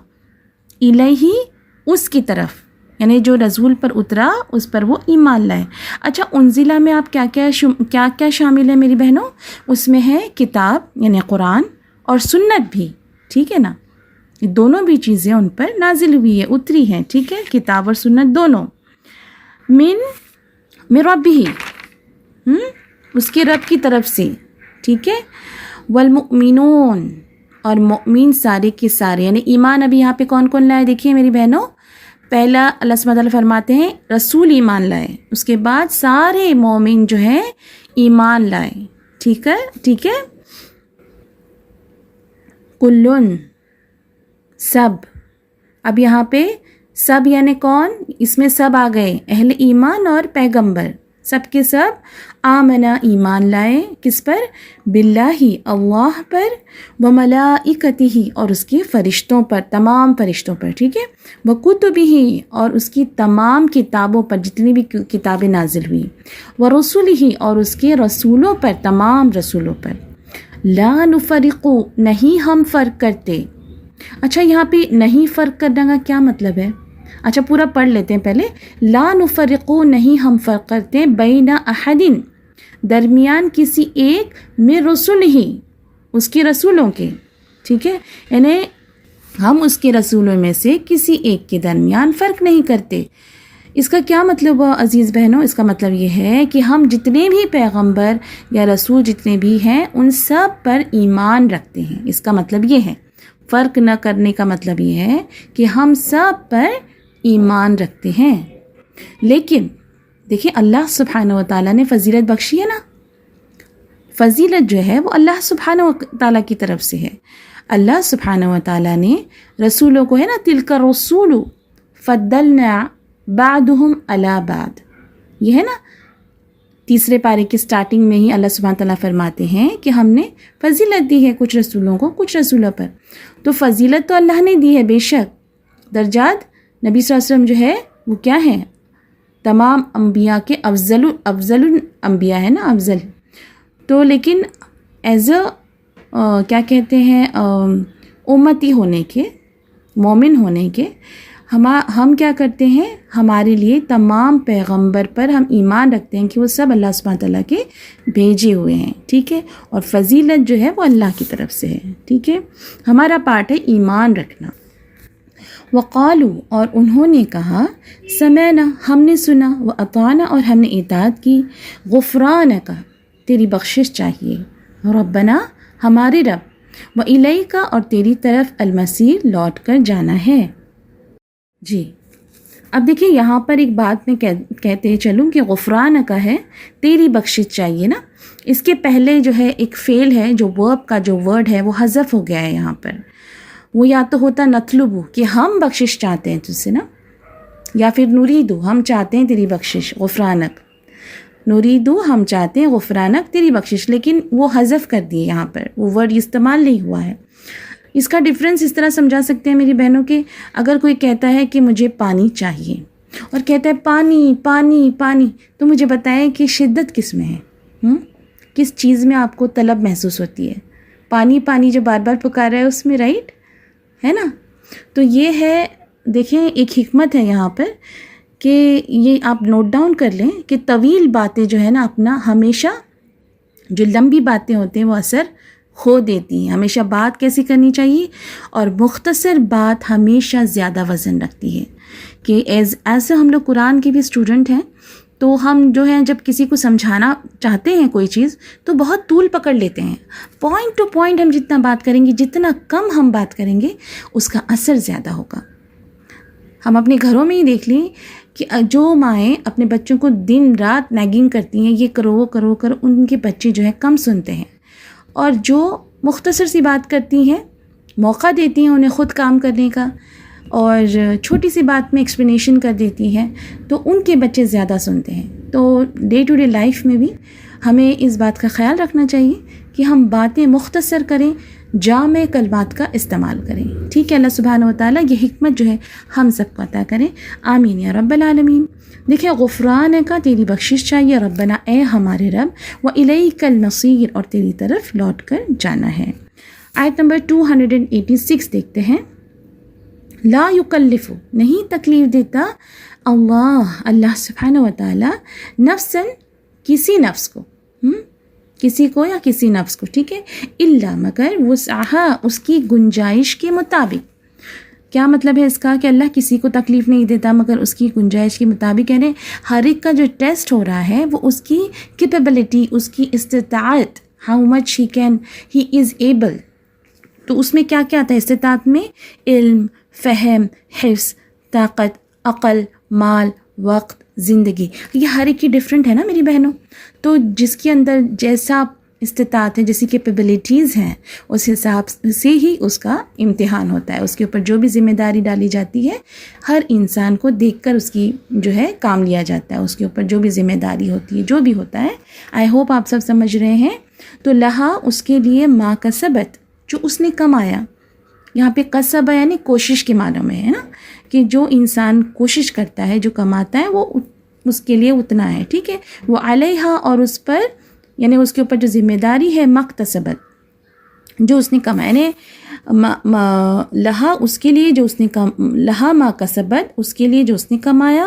الیہ, اس کی طرف, یعنی جو رسول پر اترا اس پر وہ ایمان لائے. اچھا, انزلہ میں آپ کیا شامل ہے میری بہنوں؟ اس میں ہے کتاب یعنی قرآن, اور سنت بھی, ٹھیک ہے نا. دونوں بھی چیزیں ان پر نازل ہوئی ہے, اتری ہیں, ٹھیک ہے, کتاب اور سنت دونوں. من ربہ, اس کے رب کی طرف سے, ٹھیک ہے. والمؤمنون, اور مؤمن سارے کے سارے, یعنی ایمان ابھی یہاں پہ کون کون لائے دیکھیے میری بہنوں. پہلا اللہ سبحانہ وتعالیٰ فرماتے ہیں رسول ایمان لائے, اس کے بعد سارے مومن جو ہیں ایمان لائے, ٹھیک ہے, ٹھیک ہے. کلن, سب, اب یہاں پہ سب یعنی کون, اس میں سب آ گئے, اہل ایمان اور پیغمبر, سب کے سب. آمنا, ایمان لائے, کس پر؟ باللہ, اللہ پر, وملائکتہ, اور اس کے فرشتوں پر, تمام فرشتوں پر, ٹھیک ہے. وکتبہ, اور اس کی تمام کتابوں پر, جتنی بھی کتابیں نازل ہوئی. ورسلہ, اور اس کے رسولوں پر, تمام رسولوں پر. لا نفرق, نہیں ہم فرق کرتے. اچھا, یہاں پہ نہیں فرق کرنے کا کیا مطلب ہے؟ اچھا پورا پڑھ لیتے ہیں پہلے. لا نفرق, نہیں ہم فرق کرتے, بین احد, درمیان کسی ایک, من رسلہ, اس کے رسولوں کے, ٹھیک ہے, یعنی ہم اس کے رسولوں میں سے کسی ایک کے درمیان فرق نہیں کرتے. اس کا کیا مطلب ہوا عزیز بہنوں؟ اس کا مطلب یہ ہے کہ ہم جتنے بھی پیغمبر یا رسول جتنے بھی ہیں ان سب پر ایمان رکھتے ہیں. اس کا مطلب یہ ہے, فرق نہ کرنے کا مطلب یہ ہے کہ ہم سب پر ایمان رکھتے ہیں. لیکن دیکھیں اللہ سبحانہ و تعالیٰ نے فضیلت بخشی ہے نا، فضیلت جو ہے وہ اللہ سبحانہ و تعالیٰ کی طرف سے ہے. اللہ سبحانہ و تعالیٰ نے رسولوں کو ہے نا تلک الرسول فضلنا بعضهم علی بعض، یہ ہے نا تیسرے پارے کے سٹارٹنگ میں ہی اللہ سبحانہ تعالیٰ فرماتے ہیں کہ ہم نے فضیلت دی ہے کچھ رسولوں کو کچھ رسولوں پر. تو فضیلت تو اللہ نے دی ہے بے شک، درجات نبی صلی اللہ علیہ وسلم جو ہے وہ کیا ہیں، تمام انبیاء کے افضل الانبیاء ہے نا، افضل. تو لیکن ایز اے کیا کہتے ہیں امتی ہونے کے، مومن ہونے کے، ہم کیا کرتے ہیں، ہمارے لیے تمام پیغمبر پر ہم ایمان رکھتے ہیں کہ وہ سب اللہ سبحانہ تعالیٰ کے بھیجے ہوئے ہیں، ٹھیک ہے. اور فضیلت جو ہے وہ اللہ کی طرف سے ہے، ٹھیک ہے. ہمارا پارٹ ہے ایمان رکھنا. وقالو، اور انہوں نے کہا، سمعنا، ہم نے سنا، واطعنا، اور ہم نے اطاعت کی، غفرانک، تیری بخشش چاہیے، ربنا، ہمارے رب، والیک، اور تیری طرف المصیر، لوٹ کر جانا ہے. جی اب دیکھیں یہاں پر ایک بات میں کہتے چلوں کہ غفران کا ہے، تیری بخشش چاہیے نا، اس کے پہلے جو ہے ایک فعل ہے، جو ورب کا جو ورڈ ہے وہ حذف ہو گیا ہے یہاں پر. وہ یا تو ہوتا نطلبو کہ ہم بخشش چاہتے ہیں تجھ سے نا، یا پھر نوریدو، ہم چاہتے ہیں تیری بخشش، غفرانک، نوریدو، ہم چاہتے ہیں، غفرانک، تیری بخشش. لیکن وہ حذف کر دیے، یہاں پر وہ ورڈ استعمال نہیں ہوا ہے. اس کا ڈفرینس اس طرح سمجھا سکتے ہیں میری بہنوں کہ اگر کوئی کہتا ہے کہ مجھے پانی چاہیے اور کہتا ہے پانی پانی پانی، تو مجھے بتائیں کہ شدت کس میں ہے، کس چیز میں آپ کو طلب محسوس ہوتی ہے؟ پانی پانی جو بار بار پکار رہا ہے اس میں، رائٹ ہے نا. تو یہ ہے، دیکھیں ایک حکمت ہے یہاں پر کہ یہ آپ نوٹ ڈاؤن کر لیں کہ طویل باتیں جو ہے نا اپنا ہمیشہ، جو لمبی باتیں ہوتے ہیں وہ اثر کھو دیتی ہیں. ہمیشہ بات کیسی کرنی چاہیے، اور مختصر بات ہمیشہ زیادہ وزن رکھتی ہے. کہ ایسے ہم لوگ قرآن کے بھی اسٹوڈنٹ ہیں، تو ہم جو ہیں جب کسی کو سمجھانا چاہتے ہیں کوئی چیز تو بہت طول پکڑ لیتے ہیں. پوائنٹ ٹو پوائنٹ ہم جتنا بات کریں گے، جتنا کم ہم بات کریں گے، اس کا اثر زیادہ ہوگا. ہم اپنے گھروں میں ہی دیکھ لیں کہ جو مائیں اپنے بچوں کو دن رات نیگنگ کرتی ہیں، یہ کرو وہ کرو کرو، ان کے بچے جو ہے کم سنتے ہیں. اور جو مختصر سی بات کرتی ہیں، موقع دیتی ہیں انہیں خود کام کرنے کا، اور چھوٹی سی بات میں ایکسپلینیشن کر دیتی ہیں، تو ان کے بچے زیادہ سنتے ہیں. تو ڈے ٹو ڈے لائف میں بھی ہمیں اس بات کا خیال رکھنا چاہیے کہ ہم باتیں مختصر کریں، جامع کلمات کا استعمال کریں. ٹھیک ہے، اللہ سبحانہ و تعالیٰ یہ حکمت جو ہے ہم سب کو عطا کریں. آمین یا رب العالمین. دیکھیں غفران کا، تیری بخشش چاہیے، ربنا، اے ہمارے رب، وَإِلَيْكَ الْمَصِيرُ، اور تیری طرف لوٹ کر جانا ہے. آیت نمبر 286 دیکھتے ہیں. لا یکلف، نہیں تکلیف دیتا، اللہ سبحانہ و تعالیٰ، نفساً، کسی نفس کو، کسی کو یا کسی نفس کو، ٹھیک ہے، الا، مگر، وسعہا، اس کی گنجائش کے مطابق. کیا مطلب ہے اس کا؟ کہ اللہ کسی کو تکلیف نہیں دیتا مگر اس کی گنجائش کے مطابق. یعنی ہر ایک کا جو ٹیسٹ ہو رہا ہے وہ اس کی کیپیبلٹی، اس کی استطاعت، how much he is able. تو اس میں کیا کیا آتا ہے استطاعت میں؟ علم، فہم، حفظ، طاقت، عقل، مال، وقت، زندگی. یہ ہر ایک کی ڈفرینٹ ہے نا میری بہنوں. تو جس کے اندر جیسا استطاعت ہے، جیسی کیپیبلٹیز ہیں، اس حساب سے ہی اس کا امتحان ہوتا ہے. اس کے اوپر جو بھی ذمہ داری ڈالی جاتی ہے، ہر انسان کو دیکھ کر اس کی جو ہے کام لیا جاتا ہے. اس کے اوپر جو بھی ذمہ داری ہوتی ہے، جو بھی ہوتا ہے. آئی ہوپ آپ سب سمجھ رہے ہیں. تو لہا، اس کے لیے، ما کسبت، جو اس نے کمایا. یہاں پہ کسب یعنی کوشش کے معنی میں ہے نا، کہ جو انسان کوشش کرتا ہے، جو کماتا ہے، وہ اس کے لیے اتنا ہے. ٹھیک ہے. وہ علیہا، اور اس پر، یعنی اس کے اوپر جو ذمہ داری ہے، مکتسبت، جو اس نے کمایا. یعنی لہا، اس کے لیے جو اس نے لہا ما کسبت، اس کے لیے جو اس نے کمایا،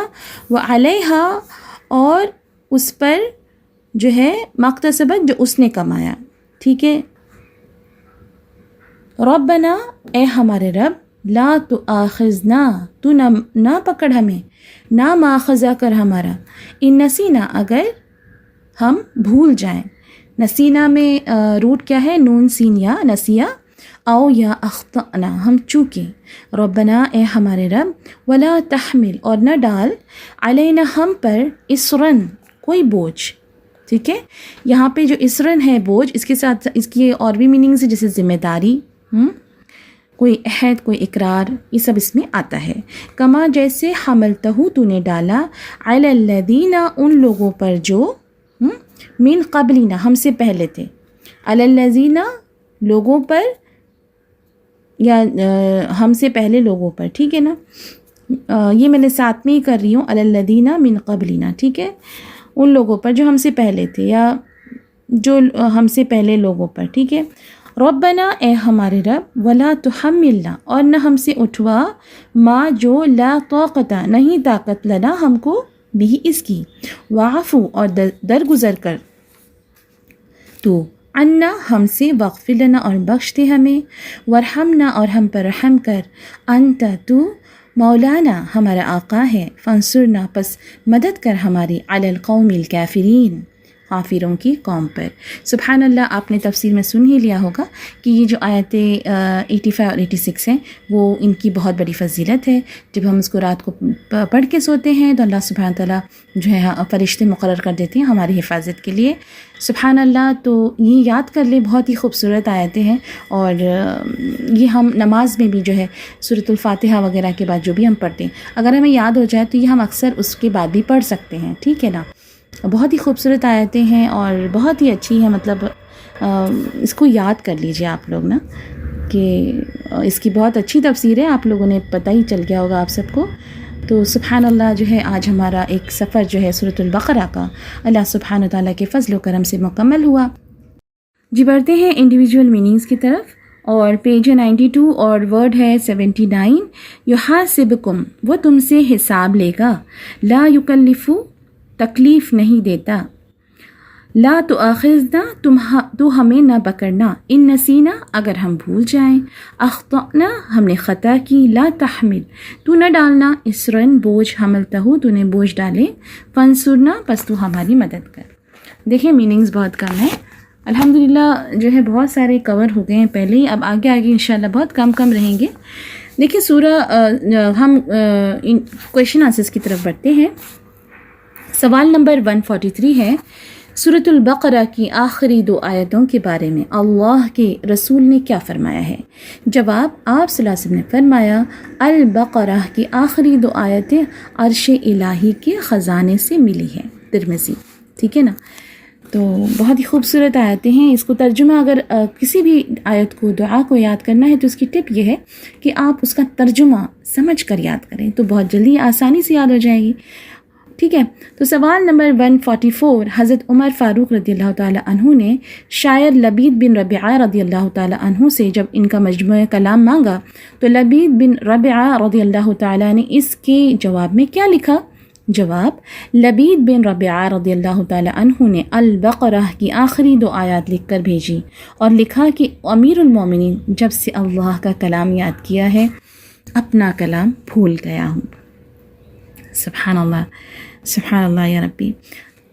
وہ علیہا، اور اس پر جو ہے مکتسبت، جو اس نے کمایا. ٹھیک ہے. ربنا، اے ہمارے رب، لا تؤاخذنا، تو نہ پکڑ ہمیں، نہ ماخذہ کر ہمارا، ان نسینا، اگر ہم بھول جائیں. نسینا میں روٹ کیا ہے؟ نون سین یا، نسیہ، او یا اخطأنا ہم چوکیں، ربنا اے ہمارے رب، ولا تحمل اور نہ ڈال، علینا ہم پر، اسرن کوئی بوجھ. ٹھیک ہے، یہاں پہ جو اسرن ہے بوجھ، اس کے ساتھ اس کی اور بھی میننگز ہے، جیسے ذمہ داری، کوئی عہد، کوئی اقرار، یہ سب اس میں آتا ہے. کما جیسے حملتہ تو نے ڈالا، علی الذین ان لوگوں پر جو من قبلنا ہم سے پہلے تھے، علی الذین لوگوں پر یا ہم سے پہلے لوگوں پر. ٹھیک ہے نا، یہ میں نے ساتھ میں ہی کر رہی ہوں، علی الذین من قبلنا. ٹھیک ہے، ان لوگوں پر جو ہم سے پہلے تھے یا جو ہم سے پہلے لوگوں پر. ٹھیک ہے، ربنا اے ہمارے رب، ولا تحملنا اور نہ ہم سے اٹھوا، ما جو لا طاقت نہیں طاقت لنا ہم کو، بھی اس کی، واعفو اور درگزر کر تو، عنا ہم سے، واغفر لنا اور بخش دے ہمیں، ورحمنا اور ہم پر رحم کر، انت تو، مولانا ہمارا آقا ہے، فانصرنا پس مدد کر ہماری، علی القوم الکافرین کافروں کی قوم پر. سبحان اللہ، آپ نے تفسیر میں سن ہی لیا ہوگا کہ یہ جو آیتیں 85 اور 86 ہیں وہ ان کی بہت بڑی فضیلت ہے. جب ہم اس کو رات کو پڑھ کے سوتے ہیں تو اللہ سبحانہ تعالیٰ جو ہے فرشتے مقرر کر دیتے ہیں ہماری حفاظت کے لیے. سبحان اللہ، تو یہ یاد کر لیں، بہت ہی خوبصورت آیتیں ہیں، اور یہ ہم نماز میں بھی جو ہے سورۃ الفاتحہ وغیرہ کے بعد جو بھی ہم پڑھتے ہیں، اگر ہمیں یاد ہو جائے تو یہ ہم اکثر اس کے بعد بھی پڑھ سکتے ہیں. ٹھیک ہے نا، بہت ہی خوبصورت آیتیں ہیں اور بہت ہی اچھی ہیں. مطلب اس کو یاد کر لیجئے آپ لوگ نا، کہ اس کی بہت اچھی تفسیر ہے، آپ لوگوں نے پتہ ہی چل گیا ہوگا آپ سب کو. تو سبحان اللہ، جو ہے آج ہمارا ایک سفر جو ہے سورۃ البقرہ کا اللہ سبحانہ تعالیٰ کے فضل و کرم سے مکمل ہوا. جی بڑھتے ہیں انڈیویجول میننگز کی طرف، اور پیج ہے 92 اور ورڈ ہے 79. یحاسبکم وہ تم سے حساب لے گا، لا یکلف تکلیف نہیں دیتا، لا تؤاخذنا تو ہمیں نہ پکڑنا، ان نسینا اگر ہم بھول جائیں، اخطأنا ہم نے خطا کی، لا تحمل تو نہ ڈالنا، اسرن بوجھ، حملتہ تو نے بوجھ ڈالے، فانصرنا پس تو ہماری مدد کر. دیکھیں میننگز بہت کم ہے، الحمدللہ جو ہے بہت سارے کور ہو گئے ہیں پہلے ہی، اب آگے انشاءاللہ بہت کم رہیں گے. دیکھیں سورہ ہم کویشچن آنسرز کی طرف بڑھتے ہیں. سوال نمبر 143 ہے، سورۃ البقرہ کی آخری 2 آیتوں کے بارے میں اللہ کے رسول نے کیا فرمایا ہے؟ جواب، آپ صلی اللہ علیہ وسلم نے فرمایا، البقرہ کی آخری 2 آیتیں عرش الہی کے خزانے سے ملی ہیں. ترمذی. ٹھیک ہے نا، تو بہت ہی خوبصورت آیتیں ہیں. اس کو ترجمہ اگر کسی بھی آیت کو، دعا کو یاد کرنا ہے تو اس کی ٹپ یہ ہے کہ آپ اس کا ترجمہ سمجھ کر یاد کریں تو بہت جلدی آسانی سے یاد ہو جائے گی. ٹھیک ہے، تو سوال نمبر 144، حضرت عمر فاروق رضی اللہ تعالیٰ عنہ نے شاعر لبید بن ربیعہ رضی اللہ تعالیٰ عنہ سے جب ان کا مجموعہ کلام مانگا تو لبید بن ربیعہ رضی اللہ تعالیٰ نے اس کے جواب میں کیا لکھا؟ جواب، لبید بن ربیعہ رضی اللہ تعالیٰ عنہ نے البقرہ کی آخری 2 آیات لکھ کر بھیجی اور لکھا کہ امیر المومنین جب سے اللہ کا کلام یاد کیا ہے اپنا کلام بھول گیا ہوں. سبحان اللہ، سبحان اللہ یا ربی.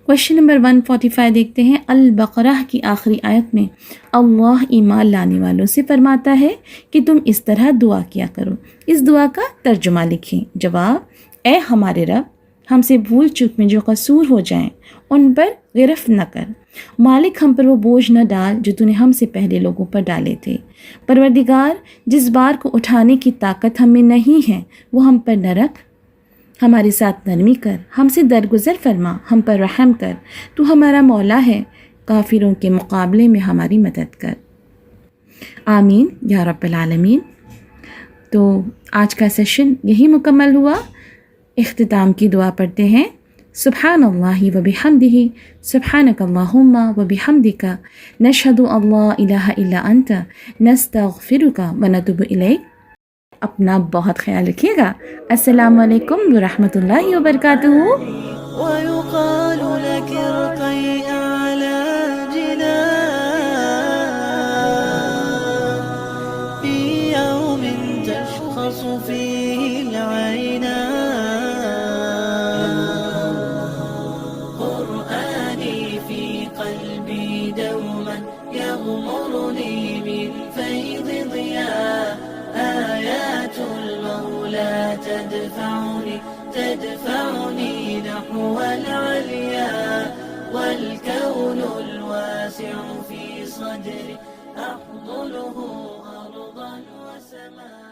کویشچن نمبر 145 دیکھتے ہیں. البقرہ کی آخری آیت میں اللہ ایمان لانے والوں سے فرماتا ہے کہ تم اس طرح دعا کیا کرو. اس دعا کا ترجمہ لکھیں. جواب، اے ہمارے رب، ہم سے بھول چک میں جو قصور ہو جائیں ان پر گرفت نہ کر، مالک ہم پر وہ بوجھ نہ ڈال جو تو نے ہم سے پہلے لوگوں پر ڈالے تھے. پروردگار، جس بار کو اٹھانے کی طاقت ہمیں نہیں ہے وہ ہم پر نہ رکھ، ہمارے ساتھ نرمی کر، ہم سے درگزر فرما، ہم پر رحم کر، تو ہمارا مولا ہے، کافروں کے مقابلے میں ہماری مدد کر. آمین یا رب العالمین. تو آج کا سیشن یہی مکمل ہوا. اختتام کی دعا پڑھتے ہیں. سبحان اللہ و بحمدہ، سبحانک اللہم و بحمدک، نشہد ان لا الہ الا انت، نستغفرک و نتوب الیک. اپنا بہت خیال رکھیے گا. السلام علیکم ورحمۃ اللہ وبرکاتہ. ويقال لك ارقي أعلى جنان في يوم تشخص فيه العينان، قرآني في قلبي دوما يغمرني من فيض ضياء. تدفعني نحو العليا، والكون الواسع في صدري أحضنه أرضا وسماء.